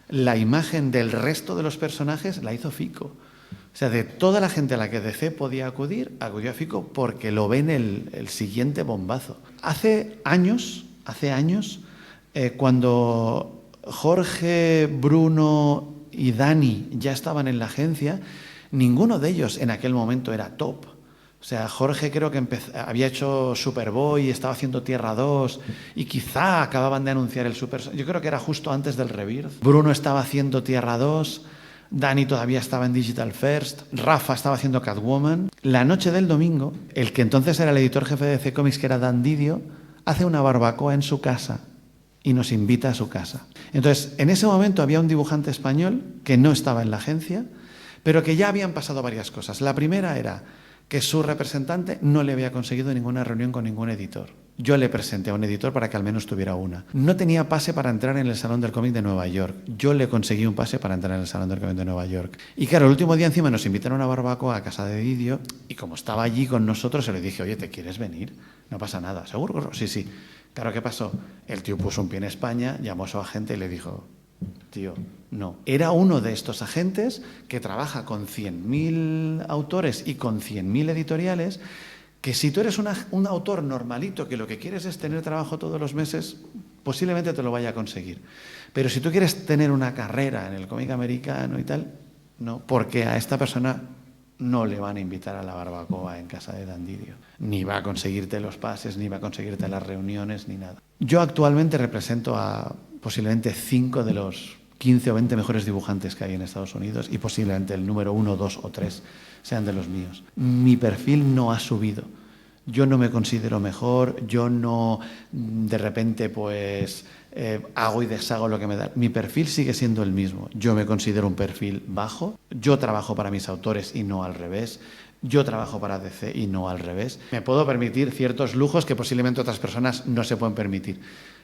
la imagen del resto de los personajes la hizo Fico. O sea, de toda la gente a la que DC podía acudir, acudió a Fico porque lo ven el siguiente bombazo. Hace años, cuando Jorge, Bruno y Dani ya estaban en la agencia, ninguno de ellos en aquel momento era top. O sea, Jorge creo que había hecho Superboy, estaba haciendo Tierra 2 y quizá acababan de anunciar el Super... Yo creo que era justo antes del Rebirth. Bruno estaba haciendo Tierra 2, Dani todavía estaba en Digital First, Rafa estaba haciendo Catwoman. La noche del domingo, el que entonces era el editor jefe de DC Comics, que era Dan Didio, hace una barbacoa en su casa y nos invita a su casa. Entonces, en ese momento había un dibujante español que no estaba en la agencia, pero que ya habían pasado varias cosas. La primera era que su representante no le había conseguido ninguna reunión con ningún editor. Yo le presenté a un editor para que al menos tuviera una. No tenía pase para entrar en el Salón del Cómic de Nueva York. Yo le conseguí un pase para entrar en el Salón del Cómic de Nueva York. Y claro, el último día encima nos invitaron a una barbacoa a casa de Didio y como estaba allí con nosotros, se le dije, oye, ¿te quieres venir? No pasa nada. ¿Seguro? Sí. Claro, ¿qué pasó? El tío puso un pie en España, llamó a su agente y le dijo, tío, no. Era uno de estos agentes que trabaja con 100.000 autores y con 100.000 editoriales, que si tú eres un autor normalito que lo que quieres es tener trabajo todos los meses, posiblemente te lo vaya a conseguir. Pero si tú quieres tener una carrera en el cómic americano y tal, no, porque a esta persona no le van a invitar a la barbacoa en casa de Dan Didio. Ni va a conseguirte los pases, ni va a conseguirte las reuniones, ni nada. Yo actualmente represento a posiblemente 5 de los 15 o 20 mejores dibujantes que hay en Estados Unidos y posiblemente el número 1, 2 o 3 sean de los míos. Mi perfil no ha subido. yo no me considero mejor, yo no de repente pues hago y deshago lo que me da. Mi perfil sigue siendo el mismo. Yo me considero un perfil bajo, yo trabajo para mis autores y no al revés. Yo trabajo para DC y no al revés. Me puedo permitir ciertos lujos que posiblemente otras personas no se pueden permitir,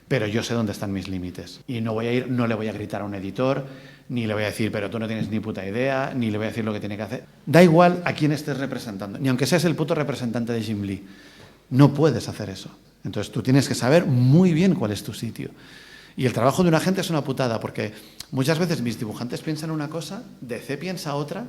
pero yo sé dónde están mis límites. Y no le voy a gritar a un editor, ni le voy a decir, pero tú no tienes ni puta idea, ni le voy a decir lo que tiene que hacer. Da igual a quién estés representando, ni aunque seas el puto representante de Jim Lee. No puedes hacer eso. Entonces tú tienes que saber muy bien cuál es tu sitio. Y el trabajo de un agente es una putada, porque muchas veces mis dibujantes piensan una cosa, DC piensa otra,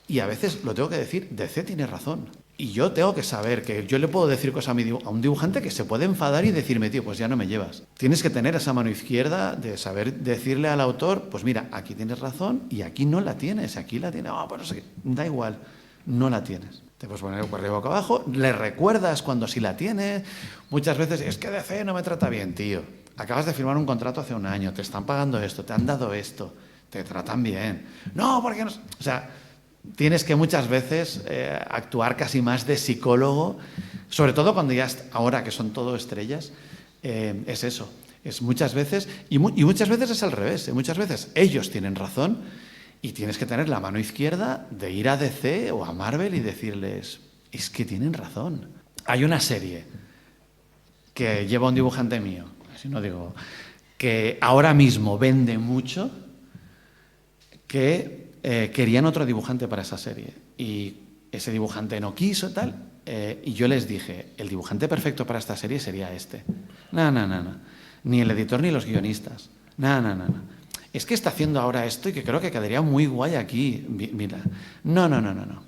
y a veces, lo tengo que decir, DC tiene razón. Y yo tengo que saber que yo le puedo decir cosas a un dibujante que se puede enfadar y decirme, tío, pues ya no me llevas. Tienes que tener esa mano izquierda de saber decirle al autor, pues mira, aquí tienes razón y aquí no la tienes, aquí la tienes. Pues no sé qué, da igual, no la tienes. Te puedes poner por arriba o abajo, le recuerdas cuando sí la tienes. Muchas veces, es que DC no me trata bien, tío. Acabas de firmar un contrato hace un año, te están pagando esto, te han dado esto, te tratan bien. No, porque no... O sea... Tienes que muchas veces actuar casi más de psicólogo, sobre todo cuando ya ahora que son todo estrellas, es eso. Es muchas veces, y muchas veces es al revés. Muchas veces ellos tienen razón y tienes que tener la mano izquierda de ir a DC o a Marvel y decirles, es que tienen razón. Hay una serie que lleva un dibujante mío, si no digo, que ahora mismo vende mucho, que querían otro dibujante para esa serie y ese dibujante no quiso tal, y yo les dije, el dibujante perfecto para esta serie sería este. No, ni el editor ni los guionistas. No. Es que está haciendo ahora esto y que creo que quedaría muy guay aquí. Mira, no.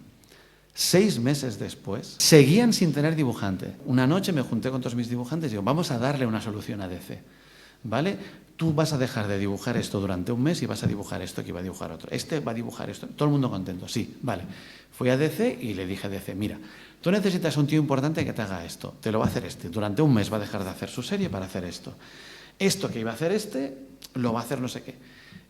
6 meses después, seguían sin tener dibujante. Una noche me junté con todos mis dibujantes y digo, vamos a darle una solución a DC, ¿vale? Tú vas a dejar de dibujar esto durante un mes y vas a dibujar esto que va a dibujar otro. Este va a dibujar esto. Todo el mundo contento. Sí, vale. Fui a DC y le dije a DC, mira, tú necesitas un tío importante que te haga esto. Te lo va a hacer este. Durante un mes va a dejar de hacer su serie para hacer esto. Esto que iba a hacer este, lo va a hacer no sé qué.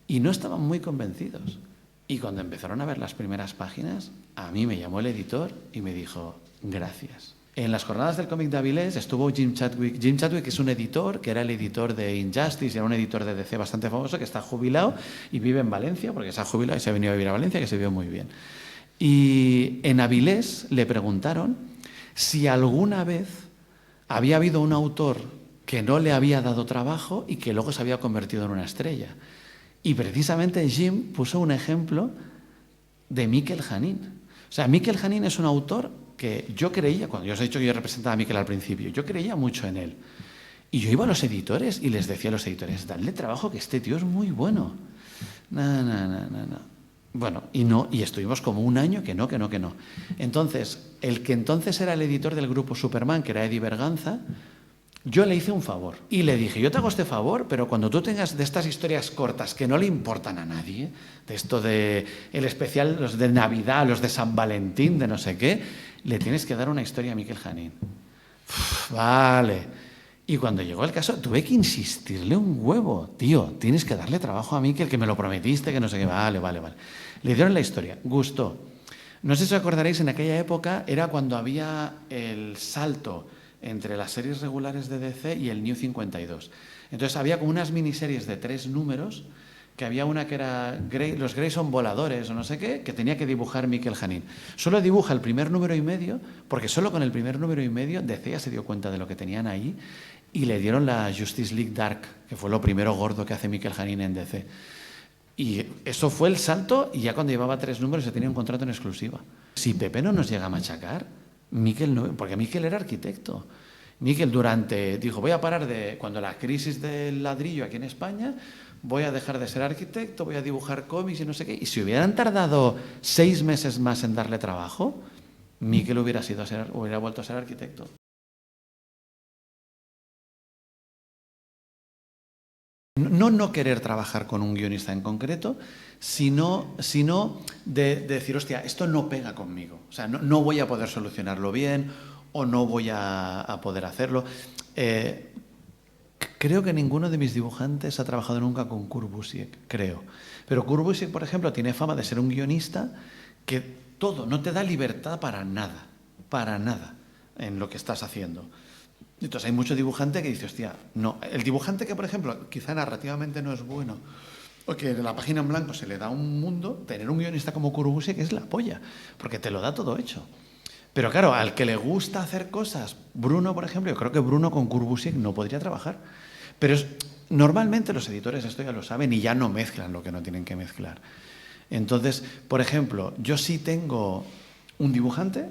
Y no estaban muy convencidos. Y cuando empezaron a ver las primeras páginas, a mí me llamó el editor y me dijo, gracias. En las jornadas del cómic de Avilés estuvo Jim Chadwick. Jim Chadwick es un editor, que era el editor de Injustice, era un editor de DC bastante famoso, que está jubilado y vive en Valencia, porque se ha jubilado y se ha venido a vivir a Valencia, que se vio muy bien. Y en Avilés le preguntaron si alguna vez había habido un autor que no le había dado trabajo y que luego se había convertido en una estrella. Y precisamente Jim puso un ejemplo de Mikel Janín. O sea, Mikel Janín es un autor que yo creía, cuando yo os he dicho que yo representaba a Mikel al principio, yo creía mucho en él. Y yo iba a los editores y les decía a los editores, dadle trabajo que este tío es muy bueno. No. Bueno, y estuvimos como un año que no. Entonces, el que entonces era el editor del grupo Superman, que era Eddie Berganza, yo le hice un favor y le dije, yo te hago este favor, pero cuando tú tengas de estas historias cortas que no le importan a nadie, de esto de el especial, los de Navidad, los de San Valentín, de no sé qué, le tienes que dar una historia a Mikel Janín. Vale. Y cuando llegó el caso, tuve que insistirle un huevo. Tío, tienes que darle trabajo a Mikel, que me lo prometiste, que no sé qué. Vale. Le dieron la historia. Gustó. No sé si os acordaréis, en aquella época era cuando había el salto entre las series regulares de DC y el New 52. Entonces había como unas miniseries de 3 números, que había una que era los Grey son voladores o no sé qué, que tenía que dibujar Mikel Janín. Solo dibuja el primer número y medio, porque solo con el primer número y medio DC ya se dio cuenta de lo que tenían ahí y le dieron la Justice League Dark, que fue lo primero gordo que hace Mikel Janín en DC. Y eso fue el salto, y ya cuando llevaba 3 números se tenía un contrato en exclusiva. Si Pepe no nos llega a machacar, Mikel no, porque Mikel era arquitecto. Mikel dijo, voy a parar cuando la crisis del ladrillo aquí en España, voy a dejar de ser arquitecto, voy a dibujar cómics y no sé qué. Y si hubieran tardado 6 meses más en darle trabajo, Mikel hubiera vuelto a ser arquitecto. No querer trabajar con un guionista en concreto, sino de decir, hostia, esto no pega conmigo. O sea, no voy a poder solucionarlo bien o no voy a poder hacerlo. Creo que ninguno de mis dibujantes ha trabajado nunca con Kurt Busiek, creo. Pero Kurt Busiek, por ejemplo, tiene fama de ser un guionista que no te da libertad para nada. en lo que estás haciendo. Entonces hay mucho dibujante que dice, hostia, no. El dibujante que, por ejemplo, quizá narrativamente no es bueno, o que de la página en blanco se le da un mundo, tener un guionista como Kurubusiek es la polla, porque te lo da todo hecho. Pero claro, al que le gusta hacer cosas, Bruno, por ejemplo, yo creo que Bruno con Kurubusiek no podría trabajar. Pero normalmente los editores esto ya lo saben y ya no mezclan lo que no tienen que mezclar. Entonces, por ejemplo, yo sí tengo un dibujante,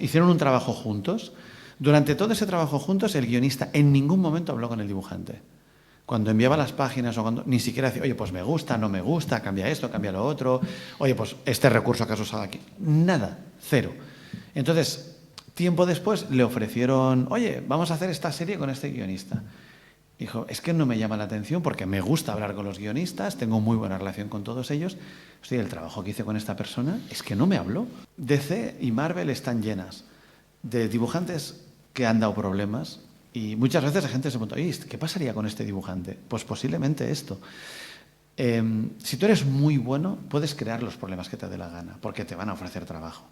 hicieron un trabajo juntos. Durante todo ese trabajo juntos, el guionista en ningún momento habló con el dibujante. Cuando enviaba las páginas o cuando ni siquiera decía, oye, pues me gusta, no me gusta, cambia esto, cambia lo otro, oye, pues este recurso que has usado aquí. Nada, cero. Entonces, tiempo después le ofrecieron, oye, vamos a hacer esta serie con este guionista. Dijo, es que no me llama la atención porque me gusta hablar con los guionistas, tengo muy buena relación con todos ellos. Hostia, el trabajo que hice con esta persona es que no me habló. DC y Marvel están llenas de dibujantes que han dado problemas y muchas veces la gente se pregunta, oye, ¿qué pasaría con este dibujante? Pues posiblemente esto. Si tú eres muy bueno, puedes crear los problemas que te dé la gana porque te van a ofrecer trabajo.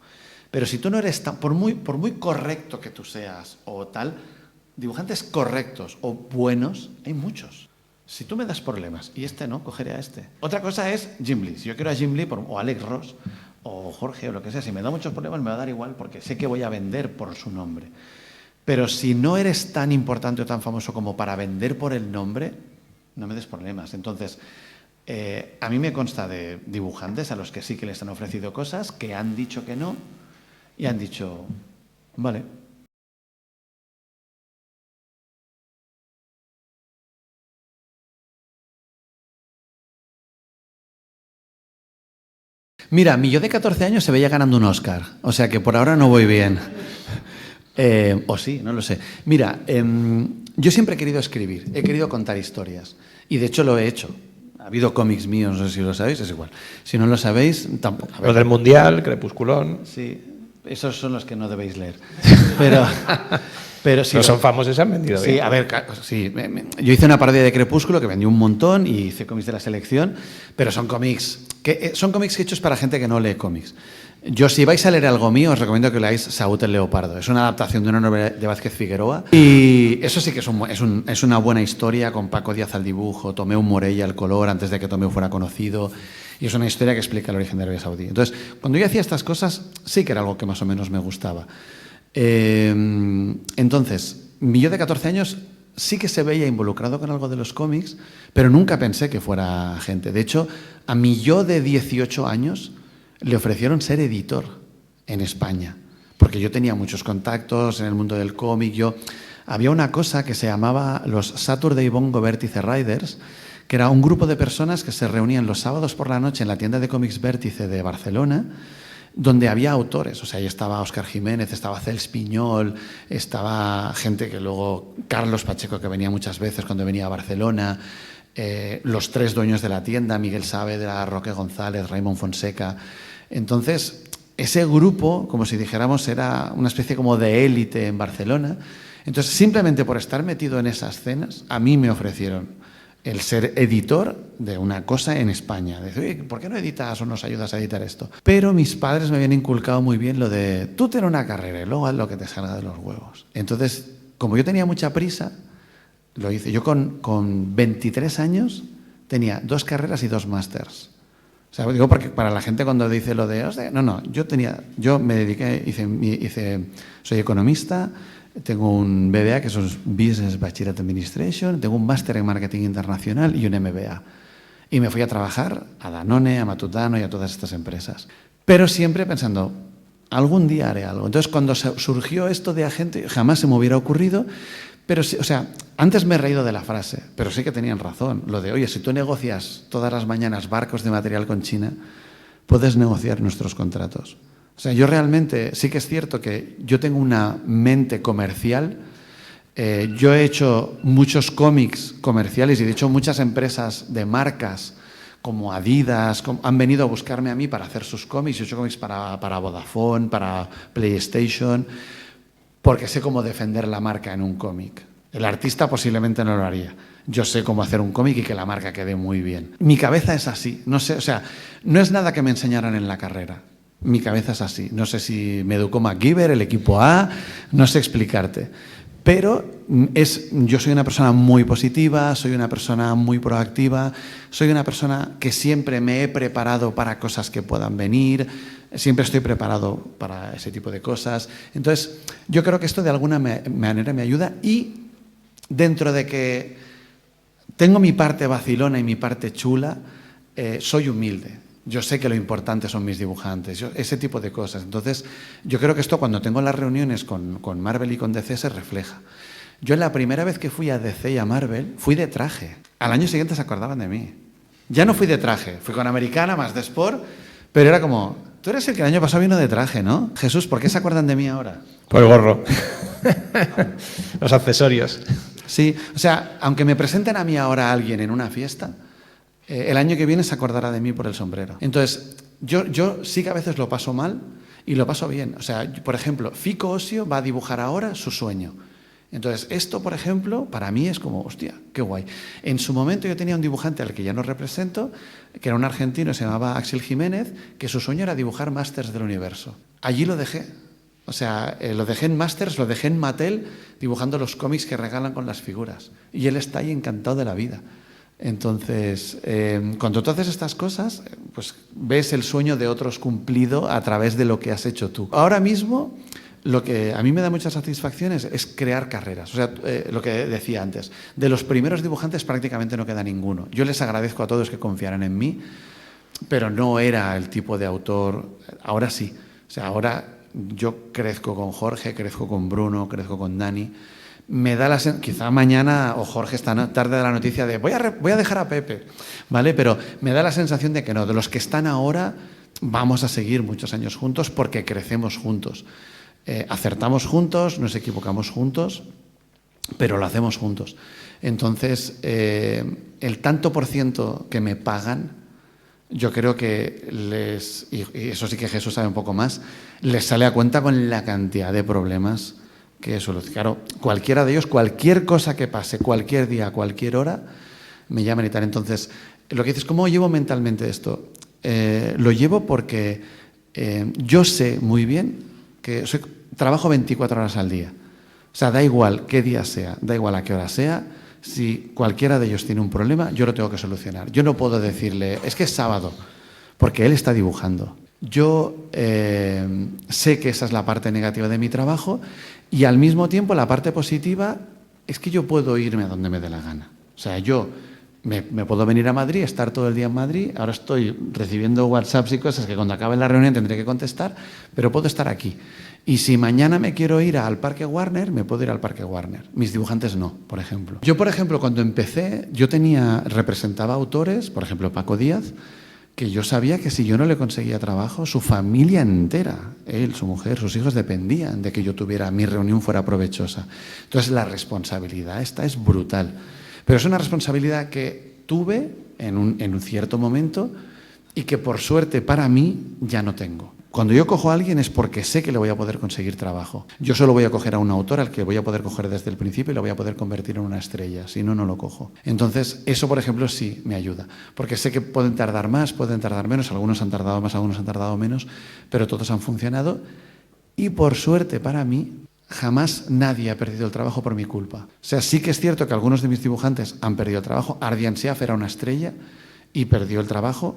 Pero si tú no eres tan, por muy correcto que tú seas o tal, dibujantes correctos o buenos, hay muchos. Si tú me das problemas y este no, cogeré a este. Otra cosa es Jim Lee. Si yo quiero a Jim Lee o Alex Ross o Jorge o lo que sea, si me da muchos problemas me va a dar igual porque sé que voy a vender por su nombre. Pero si no eres tan importante o tan famoso como para vender por el nombre, no me des problemas. Entonces, a mí me consta de dibujantes a los que sí que les han ofrecido cosas, que han dicho que no y han dicho, vale. Mira, mi yo de 14 años se veía ganando un Oscar, o sea que por ahora no voy bien. O sí, no lo sé. Mira, yo siempre he querido escribir, he querido contar historias y de hecho lo he hecho. Ha habido cómics míos, no sé si lo sabéis, es igual. Si no lo sabéis, tampoco. Lo del Mundial, Crepusculón. Sí, esos son los que no debéis leer. Pero sí, no son famosos, se han vendido sí, bien. a ver, sí, yo hice una parodia de Crepúsculo que vendió un montón y hice cómics de la selección, pero son cómics hechos para gente que no lee cómics. Yo, si vais a leer algo mío, os recomiendo que leáis Saúl el Leopardo. Es una adaptación de una novela de Vázquez Figueroa y eso sí que es una buena historia con Paco Díaz al dibujo, Tomeu Morella al color antes de que Tomeu fuera conocido y es una historia que explica el origen de Arabia Saudí. Entonces, cuando yo hacía estas cosas, sí que era algo que más o menos me gustaba. Entonces, mi yo de 14 años sí que se veía involucrado con algo de los cómics, pero nunca pensé que fuera gente. De hecho, a mi yo de 18 años le ofrecieron ser editor en España, porque yo tenía muchos contactos en el mundo del cómic. Había una cosa que se llamaba los Saturday Bongo Vértice Riders, que era un grupo de personas que se reunían los sábados por la noche en la tienda de cómics Vértice de Barcelona, donde había autores, o sea, ahí estaba Óscar Jiménez, estaba Cels Piñol, estaba gente que luego, Carlos Pacheco, que venía muchas veces cuando venía a Barcelona, los tres dueños de la tienda, Miguel Saavedra, Roque González, Raymond Fonseca. Entonces, ese grupo, como si dijéramos, era una especie como de élite en Barcelona. Entonces, simplemente por estar metido en esas cenas, a mí me ofrecieron el ser editor de una cosa en España. Decir, oye, ¿por qué no editas o nos ayudas a editar esto? Pero mis padres me habían inculcado muy bien lo de, tú ten una carrera y luego haz lo que te salga de los huevos. Entonces, como yo tenía mucha prisa, lo hice. Yo con 23 años tenía 2 carreras y 2 másters. O sea, digo porque para la gente cuando dice lo de, no, yo me dediqué, soy economista, tengo un BBA, que es un Business Bachelor Administration, tengo un máster en Marketing Internacional y un MBA. Y me fui a trabajar a Danone, a Matutano y a todas estas empresas. Pero siempre pensando, algún día haré algo. Entonces, cuando surgió esto de agente, jamás se me hubiera ocurrido, pero sí, o sea, antes me he reído de la frase, pero sí que tenían razón. Lo de, oye, si tú negocias todas las mañanas barcos de material con China, puedes negociar nuestros contratos. O sea, yo realmente, sí que es cierto que yo tengo una mente comercial. Yo he hecho muchos cómics comerciales y de hecho muchas empresas de marcas como Adidas han venido a buscarme a mí para hacer sus cómics. Yo he hecho cómics para Vodafone, para PlayStation, porque sé cómo defender la marca en un cómic. El artista posiblemente no lo haría. Yo sé cómo hacer un cómic y que la marca quede muy bien. Mi cabeza es así. No sé, o sea, no es nada que me enseñaran en la carrera. Mi cabeza es así. No sé si me educó MacGyver, el equipo A, no sé explicarte. Pero yo soy una persona muy positiva, soy una persona muy proactiva, soy una persona que siempre me he preparado para cosas que puedan venir, siempre estoy preparado para ese tipo de cosas. Entonces, yo creo que esto de alguna manera me ayuda, y dentro de que tengo mi parte vacilona y mi parte chula, soy humilde. Yo sé que lo importante son mis dibujantes, ese tipo de cosas. Entonces, yo creo que esto, cuando tengo las reuniones con Marvel y con DC, se refleja. Yo la primera vez que fui a DC y a Marvel, fui de traje. Al año siguiente se acordaban de mí. Ya no fui de traje, fui con Americana, más de Sport, pero era como, tú eres el que el año pasado vino de traje, ¿no? Jesús, ¿por qué se acuerdan de mí ahora? Por el gorro. Los accesorios. Sí, o sea, aunque me presenten a mí ahora a alguien en una fiesta, el año que viene se acordará de mí por el sombrero. Entonces, yo sí que a veces lo paso mal y lo paso bien. O sea, por ejemplo, Fico Ossio va a dibujar ahora su sueño. Entonces, esto, por ejemplo, para mí es como, hostia, qué guay. En su momento yo tenía un dibujante al que ya no represento, que era un argentino, se llamaba Axel Jiménez, que su sueño era dibujar Masters del Universo. Allí lo dejé. O sea, lo dejé en Masters, lo dejé en Mattel, dibujando los cómics que regalan con las figuras. Y él está ahí encantado de la vida. Entonces, cuando tú haces estas cosas, pues ves el sueño de otros cumplido a través de lo que has hecho tú. Ahora mismo, lo que a mí me da muchas satisfacciones es crear carreras. O sea, lo que decía antes, de los primeros dibujantes prácticamente no queda ninguno. Yo les agradezco a todos que confiaran en mí, pero no era el tipo de autor. Ahora sí. O sea, ahora yo crezco con Jorge, crezco con Bruno, crezco con Dani. Me da quizá mañana o Jorge esta tarde de la noticia de voy a dejar a Pepe, ¿vale? Pero me da la sensación de que no, de los que están ahora vamos a seguir muchos años juntos porque crecemos juntos. Acertamos juntos, nos equivocamos juntos, pero lo hacemos juntos. Entonces, el tanto por ciento que me pagan, yo creo que y eso sí que Jesús sabe un poco más, les sale a cuenta con la cantidad de problemas que eso, claro, cualquiera de ellos, cualquier cosa que pase, cualquier día, cualquier hora, me llaman y tal. Entonces, lo que dices, ¿cómo llevo mentalmente esto? Lo llevo porque yo sé muy bien que trabajo 24 horas al día. O sea, da igual qué día sea, da igual a qué hora sea, si cualquiera de ellos tiene un problema, yo lo tengo que solucionar. Yo no puedo decirle, es que es sábado, porque él está dibujando. Yo sé que esa es la parte negativa de mi trabajo, y al mismo tiempo la parte positiva es que yo puedo irme a donde me dé la gana. O sea, yo me puedo venir a Madrid, estar todo el día en Madrid, ahora estoy recibiendo WhatsApps y cosas que cuando acabe la reunión tendré que contestar, pero puedo estar aquí. Y si mañana me quiero ir al Parque Warner, me puedo ir al Parque Warner. Mis dibujantes no, por ejemplo. Yo, por ejemplo, cuando empecé, representaba autores, por ejemplo, Paco Díaz, que yo sabía que si yo no le conseguía trabajo, su familia entera, él, su mujer, sus hijos, dependían de que mi reunión fuera provechosa. Entonces, la responsabilidad esta es brutal. Pero es una responsabilidad que tuve en un cierto momento y que, por suerte, para mí, ya no tengo. Cuando yo cojo a alguien es porque sé que le voy a poder conseguir trabajo. Yo solo voy a coger a un autor al que voy a poder coger desde el principio y lo voy a poder convertir en una estrella, si no, no lo cojo. Entonces, eso, por ejemplo, sí me ayuda, porque sé que pueden tardar más, pueden tardar menos, algunos han tardado más, algunos han tardado menos, pero todos han funcionado y, por suerte para mí, jamás nadie ha perdido el trabajo por mi culpa. O sea, sí que es cierto que algunos de mis dibujantes han perdido el trabajo. Ardian Syaf era una estrella y perdió el trabajo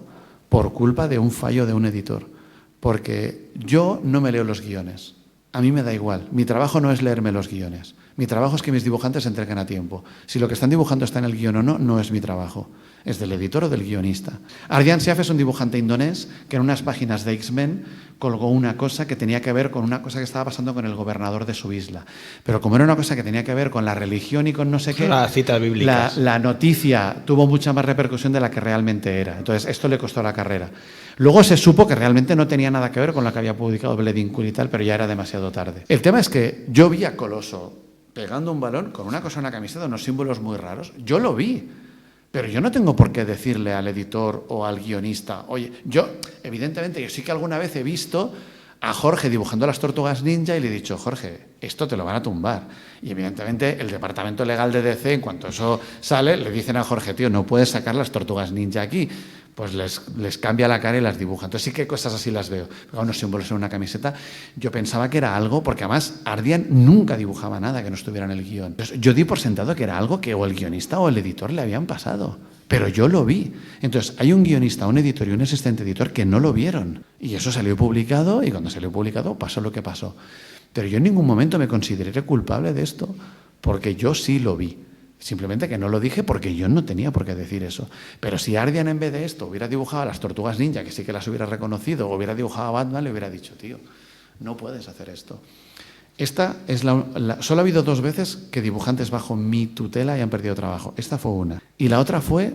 por culpa de un fallo de un editor. Porque yo no me leo los guiones. A mí me da igual. Mi trabajo no es leerme los guiones. Mi trabajo es que mis dibujantes se entreguen a tiempo. Si lo que están dibujando está en el guión o no, no es mi trabajo. Es del editor o del guionista. Ardian Syaf es un dibujante indonés que en unas páginas de X-Men colgó una cosa que tenía que ver con una cosa que estaba pasando con el gobernador de su isla. Pero como era una cosa que tenía que ver con la religión y con no sé qué, cita bíblica. La noticia tuvo mucha más repercusión de la que realmente era. Entonces, esto le costó la carrera. Luego se supo que realmente no tenía nada que ver con lo que había publicado Bledincourt y tal, pero ya era demasiado tarde. El tema es que yo vi a Coloso pegando un balón con una cosa en la camiseta, unos símbolos muy raros. Yo lo vi. Pero yo no tengo por qué decirle al editor o al guionista, oye, evidentemente, yo sí que alguna vez he visto a Jorge dibujando las Tortugas Ninja y le he dicho, Jorge, esto te lo van a tumbar. Y evidentemente el departamento legal de DC, en cuanto eso sale, le dicen a Jorge, tío, no puedes sacar las Tortugas Ninja aquí. pues les cambia la cara y las dibuja. Entonces sí que cosas así las veo. Unos símbolos en una camiseta. Yo pensaba que era algo, porque además Ardian nunca dibujaba nada que no estuviera en el guión. Entonces, yo di por sentado que era algo que o el guionista o el editor le habían pasado. Pero yo lo vi. Entonces, hay un guionista, un editor y un asistente editor que no lo vieron. Y eso salió publicado, y cuando salió publicado pasó lo que pasó. Pero yo en ningún momento me consideré culpable de esto, porque yo sí lo vi. Simplemente que no lo dije porque yo no tenía por qué decir eso. Pero si Ardian en vez de esto hubiera dibujado a las Tortugas Ninja, que sí que las hubiera reconocido, o hubiera dibujado a Batman, le hubiera dicho, tío, no puedes hacer esto. Esta es solo ha habido 2 veces que dibujantes bajo mi tutela hayan perdido trabajo. Esta fue una. Y la otra fue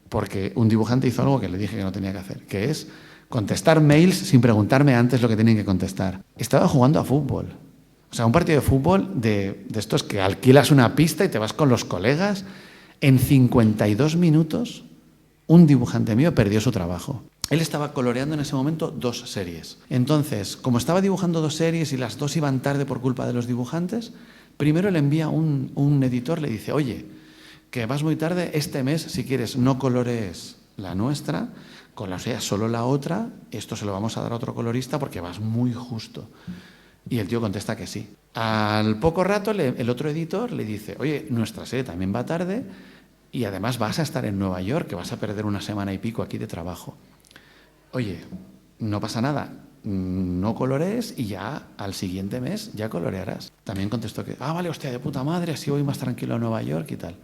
porque un dibujante hizo algo que le dije que no tenía que hacer, que es contestar mails sin preguntarme antes lo que tenían que contestar. Estaba jugando a fútbol. O sea, un partido de fútbol de estos que alquilas una pista y te vas con los colegas. En 52 minutos, un dibujante mío perdió su trabajo. Él estaba coloreando en ese momento 2 series. Entonces, como estaba dibujando 2 series y las 2 iban tarde por culpa de los dibujantes, primero le envía un editor, le dice, oye, que vas muy tarde, este mes, si quieres, no colorees la nuestra, solo la otra, esto se lo vamos a dar a otro colorista porque vas muy justo. Y el tío contesta que sí. Al poco rato, el otro editor le dice, oye, nuestra serie también va tarde y además vas a estar en Nueva York, que vas a perder 1 semana y pico aquí de trabajo. Oye, no pasa nada, no colorees y ya al siguiente mes ya colorearás. También contestó que, vale, hostia, de puta madre, así voy más tranquilo a Nueva York y tal.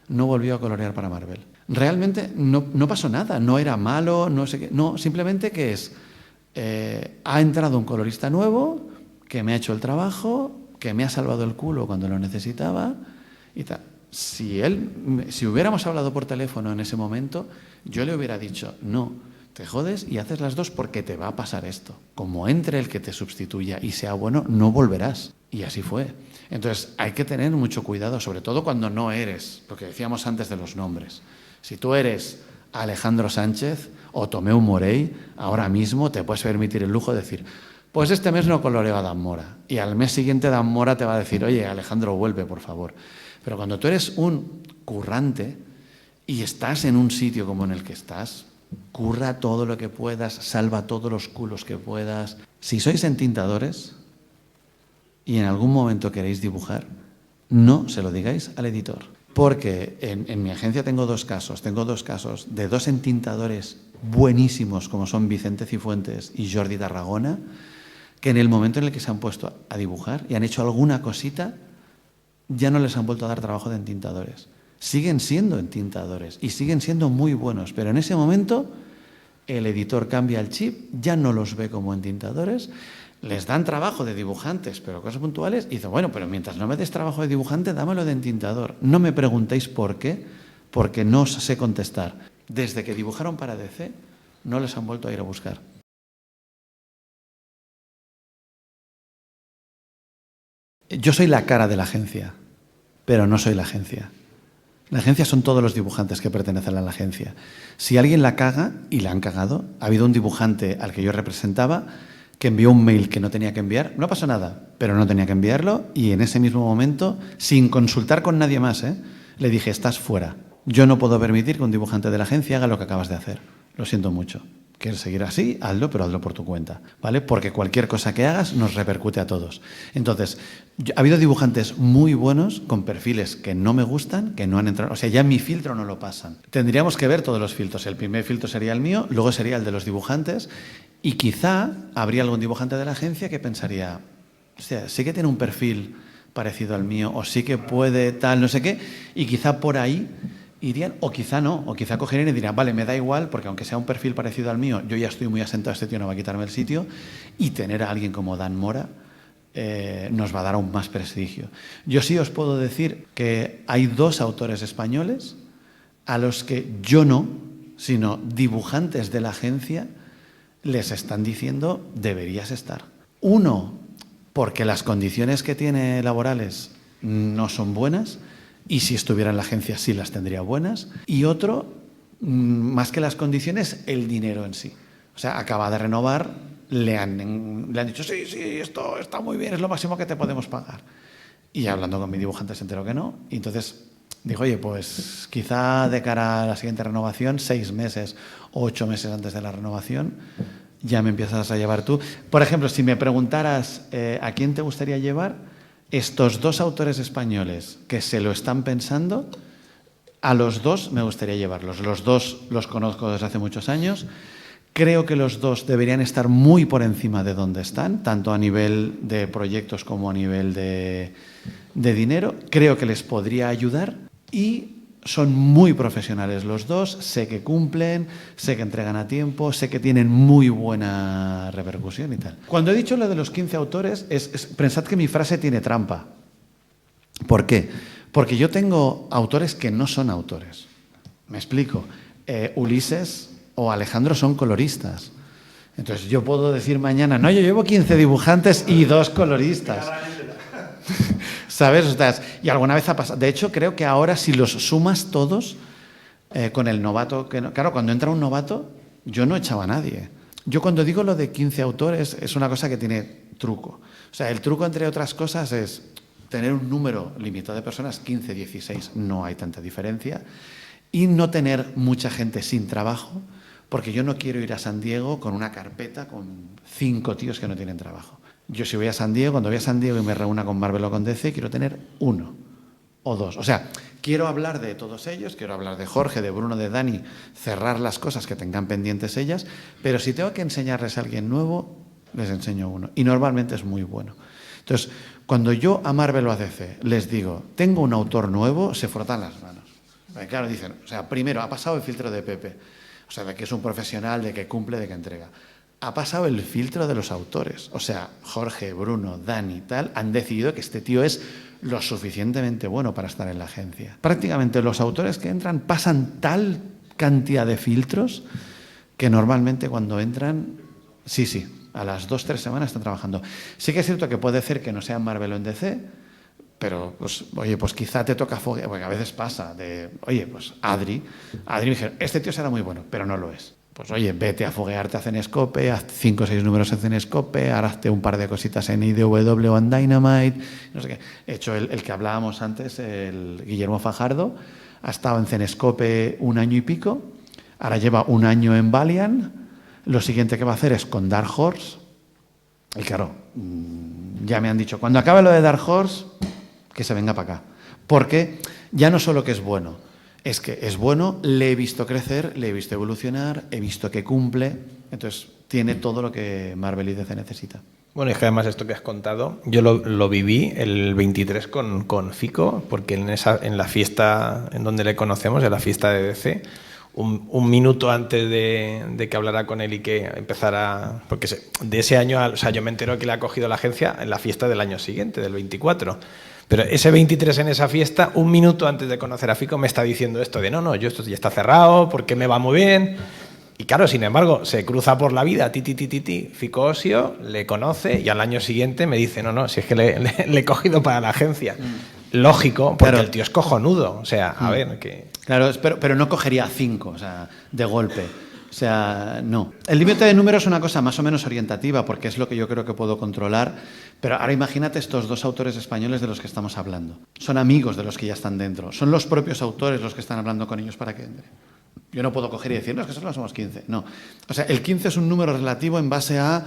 No volvió a colorear para Marvel. Realmente no pasó nada, no era malo, no sé qué. No, simplemente que ha entrado un colorista nuevo que me ha hecho el trabajo, que me ha salvado el culo cuando lo necesitaba y tal. Si hubiéramos hablado por teléfono en ese momento, yo le hubiera dicho, no, te jodes y haces las 2 porque te va a pasar esto. Como entre el que te sustituya y sea bueno, no volverás. Y así fue. Entonces hay que tener mucho cuidado, sobre todo cuando no eres, lo que decíamos antes de los nombres. Si tú eres Alejandro Sánchez o Tomeu Morey, ahora mismo te puedes permitir el lujo de decir, pues este mes no coloreo a Dan Mora. Y al mes siguiente Dan Mora te va a decir, oye, Alejandro, vuelve, por favor. Pero cuando tú eres un currante y estás en un sitio como en el que estás, curra todo lo que puedas, salva todos los culos que puedas. Si sois entintadores y en algún momento queréis dibujar, no se lo digáis al editor. Porque en mi agencia tengo 2 casos. Tengo 2 casos de 2 entintadores buenísimos, como son Vicente Cifuentes y Jordi Tarragona, que en el momento en el que se han puesto a dibujar y han hecho alguna cosita, ya no les han vuelto a dar trabajo de entintadores. Siguen siendo entintadores y siguen siendo muy buenos, pero en ese momento el editor cambia el chip, ya no los ve como entintadores, les dan trabajo de dibujantes, pero cosas puntuales, y dice, bueno, pero mientras no me des trabajo de dibujante, dámelo de entintador. No me preguntéis por qué, porque no os sé contestar. Desde que dibujaron para DC, no les han vuelto a ir a buscar. Yo soy la cara de la agencia, pero no soy la agencia. La agencia son todos los dibujantes que pertenecen a la agencia. Si alguien la caga, y la han cagado, ha habido un dibujante al que yo representaba que envió un mail que no tenía que enviar, no pasó nada, pero no tenía que enviarlo, y en ese mismo momento, sin consultar con nadie más, le dije, estás fuera. Yo no puedo permitir que un dibujante de la agencia haga lo que acabas de hacer. Lo siento mucho. ¿Quieres seguir así? Hazlo, pero hazlo por tu cuenta, ¿vale? Porque cualquier cosa que hagas nos repercute a todos. Entonces, ha habido dibujantes muy buenos con perfiles que no me gustan, que no han entrado. O sea, ya mi filtro no lo pasan. Tendríamos que ver todos los filtros. El primer filtro sería el mío, luego sería el de los dibujantes y quizá habría algún dibujante de la agencia que pensaría, o sea, sí que tiene un perfil parecido al mío o sí que puede tal, no sé qué, y quizá por ahí irían, o quizá no, o quizá cogerían y dirían, vale, me da igual, porque aunque sea un perfil parecido al mío, yo ya estoy muy asentado, este tío no va a quitarme el sitio, y tener a alguien como Dan Mora nos va a dar aún más prestigio. Yo sí os puedo decir que hay 2 autores españoles a los que yo no, sino dibujantes de la agencia, les están diciendo, deberías estar. Uno, porque las condiciones que tiene laborales no son buenas, y si estuviera en la agencia sí las tendría buenas. Y otro, más que las condiciones, el dinero en sí. O sea, acaba de renovar, le han dicho, sí, esto está muy bien, es lo máximo que te podemos pagar. Y hablando con mi dibujante se enteró que no. Y entonces digo, oye, pues quizá de cara a la siguiente renovación, 6 meses o 8 meses antes de la renovación, ya me empiezas a llevar tú. Por ejemplo, si me preguntaras a quién te gustaría llevar, estos 2 autores españoles que se lo están pensando, a los 2 me gustaría llevarlos. Los 2 los conozco desde hace muchos años. Creo que los 2 deberían estar muy por encima de donde están, tanto a nivel de proyectos como a nivel de dinero. Creo que les podría ayudar y son muy profesionales los 2. Sé que cumplen, sé que entregan a tiempo, sé que tienen muy buena repercusión y tal. Cuando he dicho lo de los 15 autores, pensad que mi frase tiene trampa. ¿Por qué? Porque yo tengo autores que no son autores. Me explico. Ulises o Alejandro son coloristas. Entonces yo puedo decir mañana, no, yo llevo 15 dibujantes y 2 coloristas. ¿Sabes? O sea, y alguna vez ha pasado. De hecho, creo que ahora si los sumas todos, con el novato, claro, cuando entra un novato, yo no echaba a nadie. Yo cuando digo lo de 15 autores es una cosa que tiene truco. O sea, el truco, entre otras cosas, es tener un número limitado de personas, 15, 16, no hay tanta diferencia, y no tener mucha gente sin trabajo, porque yo no quiero ir a San Diego con una carpeta con 5 tíos que no tienen trabajo. Yo si voy a San Diego, cuando voy a San Diego y me reúna con Marvel o con DC, quiero tener 1 o 2. O sea, quiero hablar de todos ellos, quiero hablar de Jorge, de Bruno, de Dani, cerrar las cosas que tengan pendientes ellas, pero si tengo que enseñarles a alguien nuevo, les enseño 1. Y normalmente es muy bueno. Entonces, cuando yo a Marvel o a DC les digo, tengo un autor nuevo, se frotan las manos. Porque claro, dicen, o sea, primero, ha pasado el filtro de Pepe. O sea, de que es un profesional, de que cumple, de que entrega. Ha pasado el filtro de los autores. O sea, Jorge, Bruno, Dani, tal, han decidido que este tío es lo suficientemente bueno para estar en la agencia. Prácticamente los autores que entran pasan tal cantidad de filtros que normalmente cuando entran, sí, a las 2-3 semanas están trabajando. Sí que es cierto que puede ser que no sean Marvel o en DC, pero, pues, oye, pues quizá te toca foguear, porque a veces pasa de, oye, pues Adri me dijeron, este tío será muy bueno, pero no lo es. Pues, oye, vete a foguearte a Zenescope, haz 5 o 6 números en Zenescope, ahora hazte un par de cositas en IDW o en Dynamite, no sé qué. He hecho el que hablábamos antes, el Guillermo Fajardo, ha estado en Zenescope 1 año y pico, ahora lleva 1 año en Valiant, lo siguiente que va a hacer es con Dark Horse, y claro, ya me han dicho, cuando acabe lo de Dark Horse, que se venga para acá. Porque ya no solo que es bueno, es que es bueno, le he visto crecer, le he visto evolucionar, he visto que cumple, entonces tiene todo lo que Marvel y DC necesita. Bueno, y es que además esto que has contado, yo lo viví el 23 con Fico, porque en la fiesta en donde le conocemos, en la fiesta de DC, un minuto antes de que hablara con él y que empezara, porque de ese año, o sea, yo me entero que le ha cogido la agencia en la fiesta del año siguiente, del 24. Pero ese 23 en esa fiesta, un minuto antes de conocer a Fico, me está diciendo esto de no, yo esto ya está cerrado, porque me va muy bien. Y claro, sin embargo, se cruza por la vida, Fico Osio, le conoce y al año siguiente me dice, no, si es que le he cogido para la agencia. Lógico, porque claro, el tío es cojonudo. O sea, a ver, que... Claro, pero no cogería 5, o sea, de golpe. O sea, no. El límite de número es una cosa más o menos orientativa, porque es lo que yo creo que puedo controlar. Pero ahora imagínate estos 2 autores españoles de los que estamos hablando. Son amigos de los que ya están dentro. Son los propios autores los que están hablando con ellos para que entre. Yo no puedo coger y decir, no, es que solo somos 15. No. O sea, el 15 es un número relativo en base a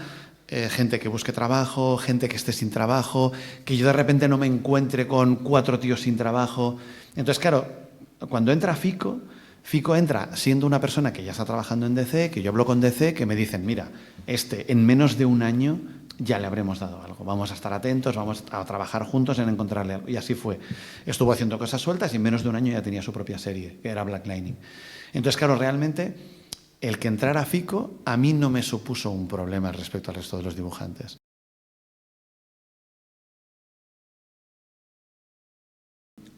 gente que busque trabajo, gente que esté sin trabajo, que yo de repente no me encuentre con 4 tíos sin trabajo. Entonces, claro, cuando entra Fico entra siendo una persona que ya está trabajando en DC, que yo hablo con DC, que me dicen, mira, en menos de 1 año ya le habremos dado algo. Vamos a estar atentos, vamos a trabajar juntos en encontrarle algo. Y así fue. Estuvo haciendo cosas sueltas y en menos de 1 año ya tenía su propia serie, que era Black Lightning. Entonces, claro, realmente el que entrara Fico a mí no me supuso un problema respecto al resto de los dibujantes.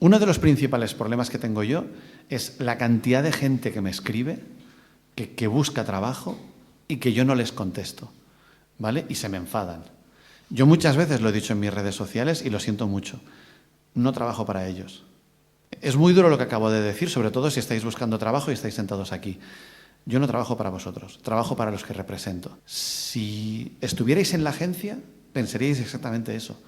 Uno de los principales problemas que tengo yo es la cantidad de gente que me escribe, que busca trabajo y que yo no les contesto, ¿vale? Y se me enfadan. Yo muchas veces lo he dicho en mis redes sociales y lo siento mucho. No trabajo para ellos. Es muy duro lo que acabo de decir, sobre todo si estáis buscando trabajo y estáis sentados aquí. Yo no trabajo para vosotros, trabajo para los que represento. Si estuvierais en la agencia, pensaríais exactamente eso.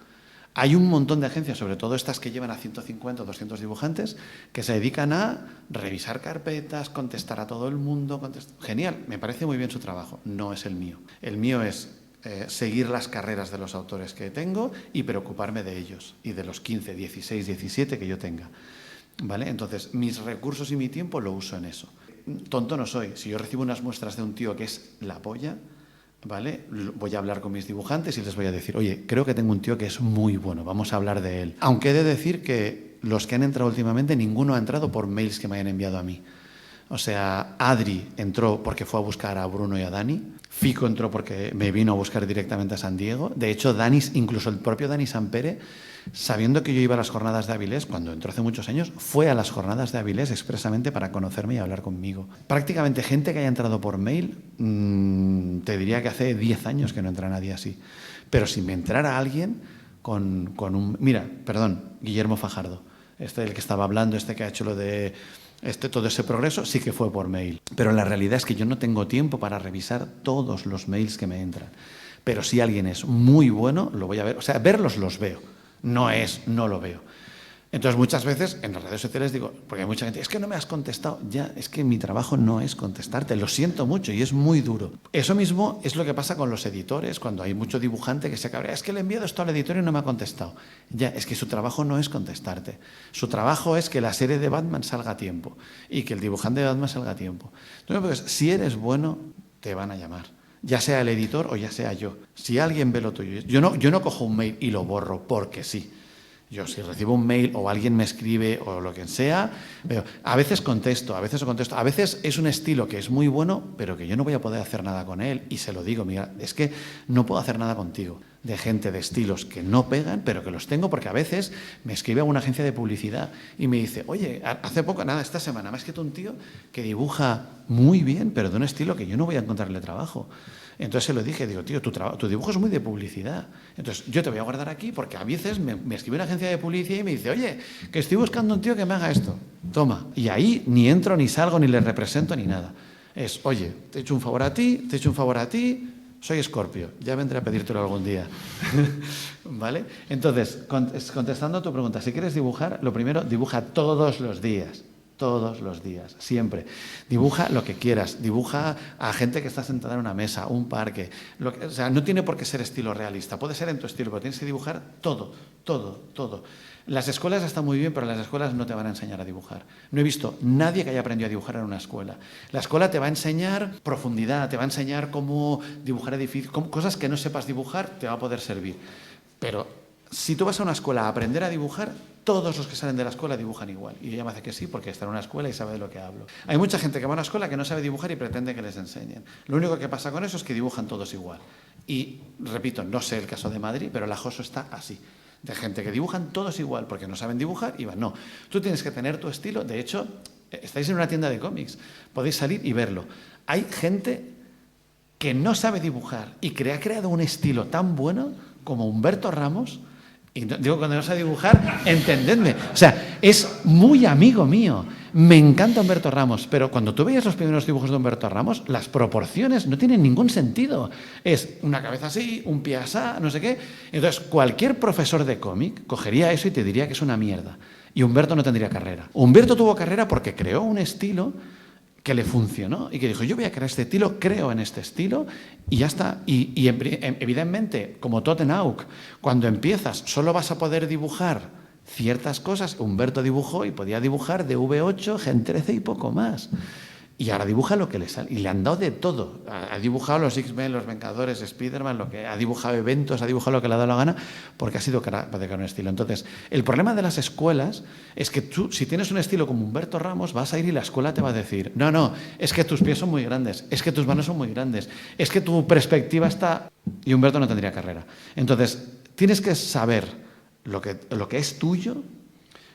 Hay un montón de agencias, sobre todo estas que llevan a 150 o 200 dibujantes, que se dedican a revisar carpetas, contestar a todo el mundo. Genial, me parece muy bien su trabajo. No es el mío. El mío es seguir las carreras de los autores que tengo y preocuparme de ellos y de los 15, 16, 17 que yo tenga. ¿Vale? Entonces, mis recursos y mi tiempo lo uso en eso. Tonto no soy. Si yo recibo unas muestras de un tío que es la polla, ¿vale? Voy a hablar con mis dibujantes y les voy a decir, oye, creo que tengo un tío que es muy bueno, vamos a hablar de él. Aunque he de decir que los que han entrado últimamente, ninguno ha entrado por mails que me hayan enviado a mí. O sea, Adri entró porque fue a buscar a Bruno y a Dani. Fico entró porque me vino a buscar directamente a San Diego. De hecho, Dani, incluso el propio Dani Sampere, sabiendo que yo iba a las jornadas de Avilés, cuando entró hace muchos años, fue a las jornadas de Avilés expresamente para conocerme y hablar conmigo. Prácticamente gente que haya entrado por mail, te diría que hace 10 años que no entra nadie así. Pero si me entrara alguien con un... Mira, perdón, Guillermo Fajardo, el que estaba hablando, que ha hecho lo de... todo ese progreso sí que fue por mail. Pero la realidad es que yo no tengo tiempo para revisar todos los mails que me entran. Pero si alguien es muy bueno, lo voy a ver. O sea, verlos los veo. No lo veo. Entonces, muchas veces en las redes sociales digo, porque hay mucha gente, es que no me has contestado. Ya, es que mi trabajo no es contestarte, lo siento mucho y es muy duro. Eso mismo es lo que pasa con los editores, cuando hay mucho dibujante que se cabrea, es que le he enviado esto al editor y no me ha contestado. Ya, es que su trabajo no es contestarte. Su trabajo es que la serie de Batman salga a tiempo y que el dibujante de Batman salga a tiempo. Entonces, si eres bueno, te van a llamar. Ya sea el editor o ya sea yo. Si alguien ve lo tuyo, yo no cojo un mail y lo borro porque sí. Yo si recibo un mail o alguien me escribe o lo que sea, veo, a veces contesto, a veces es un estilo que es muy bueno, pero que yo no voy a poder hacer nada con él y se lo digo, mira, es que no puedo hacer nada contigo. De gente de estilos que no pegan, pero que los tengo porque a veces me escribe a una agencia de publicidad y me dice, oye, hace poco, esta semana me ha escrito un tío que dibuja muy bien, pero de un estilo que yo no voy a encontrarle trabajo. Entonces se lo dije, digo, tío, tu dibujo es muy de publicidad. Entonces yo te voy a guardar aquí porque a veces me escribe una agencia de publicidad y me dice, oye, que estoy buscando un tío que me haga esto. Toma. Y ahí ni entro, ni salgo, ni le represento, ni nada. Es, oye, te he hecho un favor a ti, soy Escorpio, ya vendré a pedírtelo algún día. ¿Vale? Entonces, contestando a tu pregunta, si quieres dibujar, lo primero, dibuja todos los días. Todos los días, siempre. Dibuja lo que quieras, dibuja a gente que está sentada en una mesa, un parque. O sea, no tiene por qué ser estilo realista, puede ser en tu estilo, pero tienes que dibujar todo. Las escuelas están muy bien, pero las escuelas no te van a enseñar a dibujar. No he visto nadie que haya aprendido a dibujar en una escuela. La escuela te va a enseñar profundidad, te va a enseñar cómo dibujar edificios, cosas que no sepas dibujar te va a poder servir. Pero si tú vas a una escuela a aprender a dibujar, todos los que salen de la escuela dibujan igual. Y ella me hace que sí, porque está en una escuela y sabe de lo que hablo. Hay mucha gente que va a una escuela que no sabe dibujar y pretende que les enseñen. Lo único que pasa con eso es que dibujan todos igual. Y, repito, no sé el caso de Madrid, pero la JOSO está así. De gente que dibujan todos igual porque no saben dibujar y van. No, tú tienes que tener tu estilo. De hecho, estáis en una tienda de cómics, podéis salir y verlo. Hay gente que no sabe dibujar y que ha creado un estilo tan bueno como Humberto Ramos. Y digo, cuando no sabe dibujar, entendedme. O sea, es muy amigo mío. Me encanta Humberto Ramos, pero cuando tú veías los primeros dibujos de Humberto Ramos, las proporciones no tienen ningún sentido. Es una cabeza así, un pie así, no sé qué. Entonces, cualquier profesor de cómic cogería eso y te diría que es una mierda. Y Humberto no tendría carrera. Humberto tuvo carrera porque creó un estilo que le funcionó y que dijo, yo voy a crear este estilo, creo en este estilo y ya está. Y evidentemente, como Tottenham, cuando empiezas solo vas a poder dibujar ciertas cosas. Humberto dibujó y podía dibujar de V8, Gen 13 y poco más. Y ahora dibuja lo que le sale. Y le han dado de todo. Ha dibujado los X-Men, los Vengadores, Spider-Man, ha dibujado eventos, ha dibujado lo que le ha dado la gana, porque ha sido capaz de crear un estilo. Entonces, el problema de las escuelas es que tú, si tienes un estilo como Humberto Ramos, vas a ir y la escuela te va a decir, no, es que tus pies son muy grandes, es que tus manos son muy grandes, es que tu perspectiva está... Y Humberto no tendría carrera. Entonces, tienes que saber lo que es tuyo,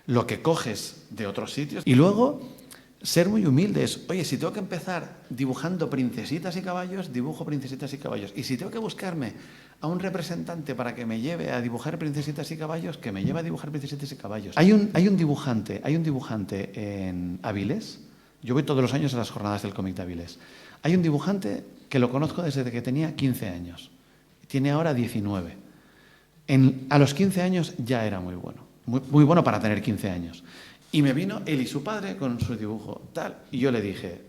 lo que coges de otros sitios, y luego... ser muy humildes. Oye, si tengo que empezar dibujando princesitas y caballos, dibujo princesitas y caballos. Y si tengo que buscarme a un representante para que me lleve a dibujar princesitas y caballos, que me lleve a dibujar princesitas y caballos. Hay un dibujante en Avilés. Yo voy todos los años a las jornadas del cómic de Avilés. Hay un dibujante que lo conozco desde que tenía 15 años. Tiene ahora 19. A los 15 años ya era muy bueno, muy bueno para tener 15 años. Y me vino él y su padre con su dibujo, tal, y yo le dije,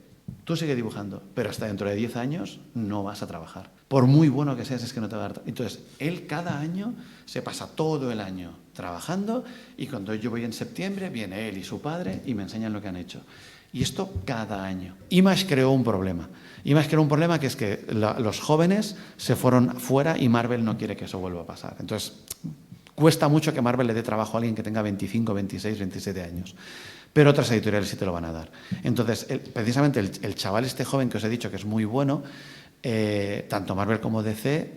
tú sigue dibujando, pero hasta dentro de 10 años no vas a trabajar. Por muy bueno que seas, es que no te va a dar. Entonces, él cada año se pasa todo el año trabajando y cuando yo voy en septiembre, viene él y su padre y me enseñan lo que han hecho. Y esto cada año. Image creó un problema. Image creó un problema que es que los jóvenes se fueron fuera y Marvel no quiere que eso vuelva a pasar. Entonces, cuesta mucho que Marvel le dé trabajo a alguien que tenga 25, 26, 27 años. Pero otras editoriales sí te lo van a dar. Entonces, precisamente el chaval este joven que os he dicho que es muy bueno, tanto Marvel como DC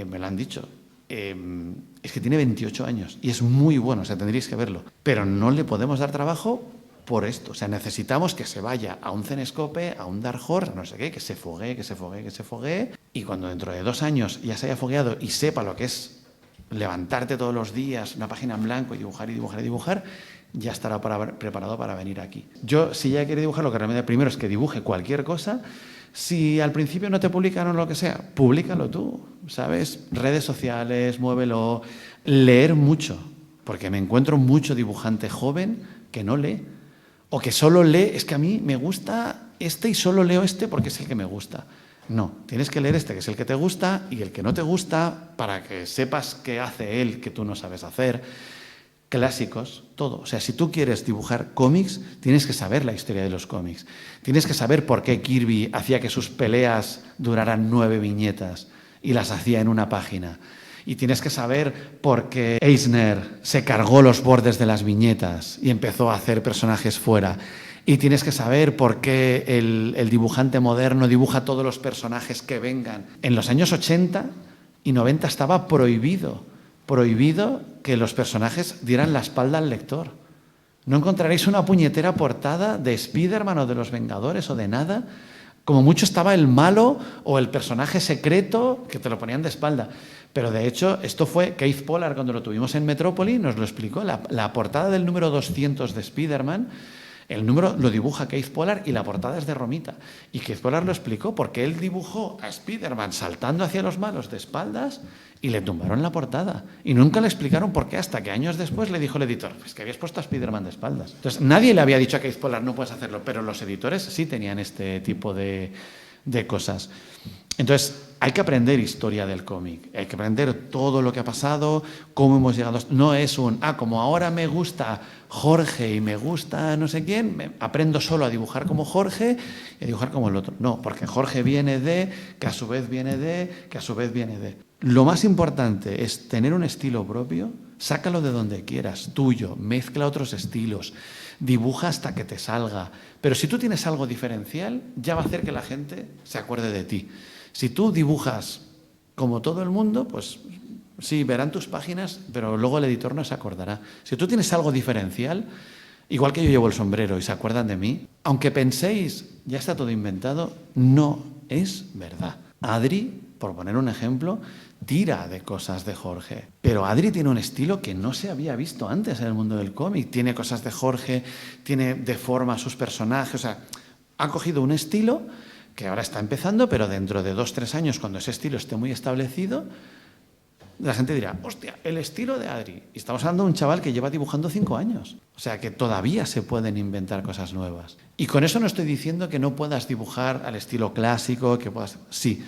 me lo han dicho. Es que tiene 28 años y es muy bueno, o sea, tendríais que verlo. Pero no le podemos dar trabajo por esto. O sea, necesitamos que se vaya a un Zenescope, a un Dark Horse, no sé qué, que se foguee, y cuando dentro de 2 años ya se haya fogueado y sepa lo que es levantarte todos los días, una página en blanco y dibujar y dibujar y dibujar, ya estará preparado para venir aquí. Yo, si ya quiere dibujar, lo que realmente primero es que dibuje cualquier cosa. Si al principio no te publican o lo que sea, públicalo tú, ¿sabes? Redes sociales, muévelo. Leer mucho, porque me encuentro mucho dibujante joven que no lee, o que solo lee, es que a mí me gusta este y solo leo este porque es el que me gusta. No, tienes que leer este que es el que te gusta y el que no te gusta para que sepas qué hace él que tú no sabes hacer. Clásicos, todo. O sea, si tú quieres dibujar cómics, tienes que saber la historia de los cómics. Tienes que saber por qué Kirby hacía que sus peleas duraran 9 viñetas y las hacía en una página. Y tienes que saber por qué Eisner se cargó los bordes de las viñetas y empezó a hacer personajes fuera. Y tienes que saber por qué el dibujante moderno dibuja todos los personajes que vengan. En los años 80 y 90 estaba prohibido que los personajes dieran la espalda al lector. No encontraréis una puñetera portada de Spider-Man o de los Vengadores o de nada. Como mucho estaba el malo o el personaje secreto que te lo ponían de espalda. Pero de hecho, esto fue Keith Pollard cuando lo tuvimos en Metrópoli, nos lo explicó. La portada del número 200 de Spider-Man, el número lo dibuja Keith Pollard y la portada es de Romita. Y Keith Pollard lo explicó porque él dibujó a Spider-Man saltando hacia los malos de espaldas y le tumbaron la portada. Y nunca le explicaron por qué, hasta que años después le dijo el editor, pues que habías puesto a Spider-Man de espaldas. Entonces, nadie le había dicho a Keith Pollard, no puedes hacerlo, pero los editores sí tenían este tipo de cosas. Entonces, hay que aprender historia del cómic, hay que aprender todo lo que ha pasado, cómo hemos llegado. No es como ahora me gusta Jorge y me gusta no sé quién, aprendo solo a dibujar como Jorge y a dibujar como el otro. No, porque Jorge viene de, que a su vez viene de, que a su vez viene de. Lo más importante es tener un estilo propio, sácalo de donde quieras, tuyo, mezcla otros estilos, dibuja hasta que te salga. Pero si tú tienes algo diferencial, ya va a hacer que la gente se acuerde de ti. Si tú dibujas como todo el mundo, pues sí, verán tus páginas, pero luego el editor no se acordará. Si tú tienes algo diferencial, igual que yo llevo el sombrero y se acuerdan de mí, aunque penséis, ya está todo inventado, no es verdad. Adri, por poner un ejemplo, tira de cosas de Jorge. Pero Adri tiene un estilo que no se había visto antes en el mundo del cómic. Tiene cosas de Jorge, deforma sus personajes, o sea, ha cogido un estilo que ahora está empezando, pero dentro de 2-3 años, cuando ese estilo esté muy establecido, la gente dirá, hostia, el estilo de Adri. Y estamos hablando de un chaval que lleva dibujando 5 años. O sea, que todavía se pueden inventar cosas nuevas. Y con eso no estoy diciendo que no puedas dibujar al estilo clásico, que puedas... Sí,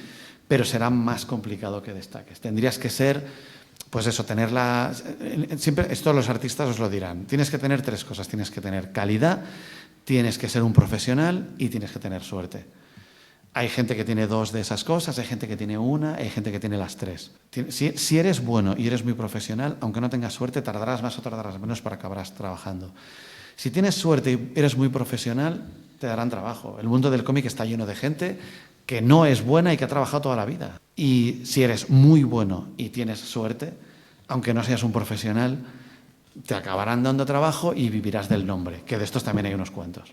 pero será más complicado que destaques. Tendrías que ser, pues eso, tenerla... Siempre, esto los artistas os lo dirán. Tienes que tener 3 cosas. Tienes que tener calidad, tienes que ser un profesional y tienes que tener suerte. Hay gente que tiene 2 de esas cosas, hay gente que tiene 1, hay gente que tiene las 3. Si eres bueno y eres muy profesional, aunque no tengas suerte, tardarás más o tardarás menos para acabarás trabajando. Si tienes suerte y eres muy profesional, te darán trabajo. El mundo del cómic está lleno de gente que no es buena y que ha trabajado toda la vida. Y si eres muy bueno y tienes suerte, aunque no seas un profesional, te acabarán dando trabajo y vivirás del nombre, que de estos también hay unos cuantos.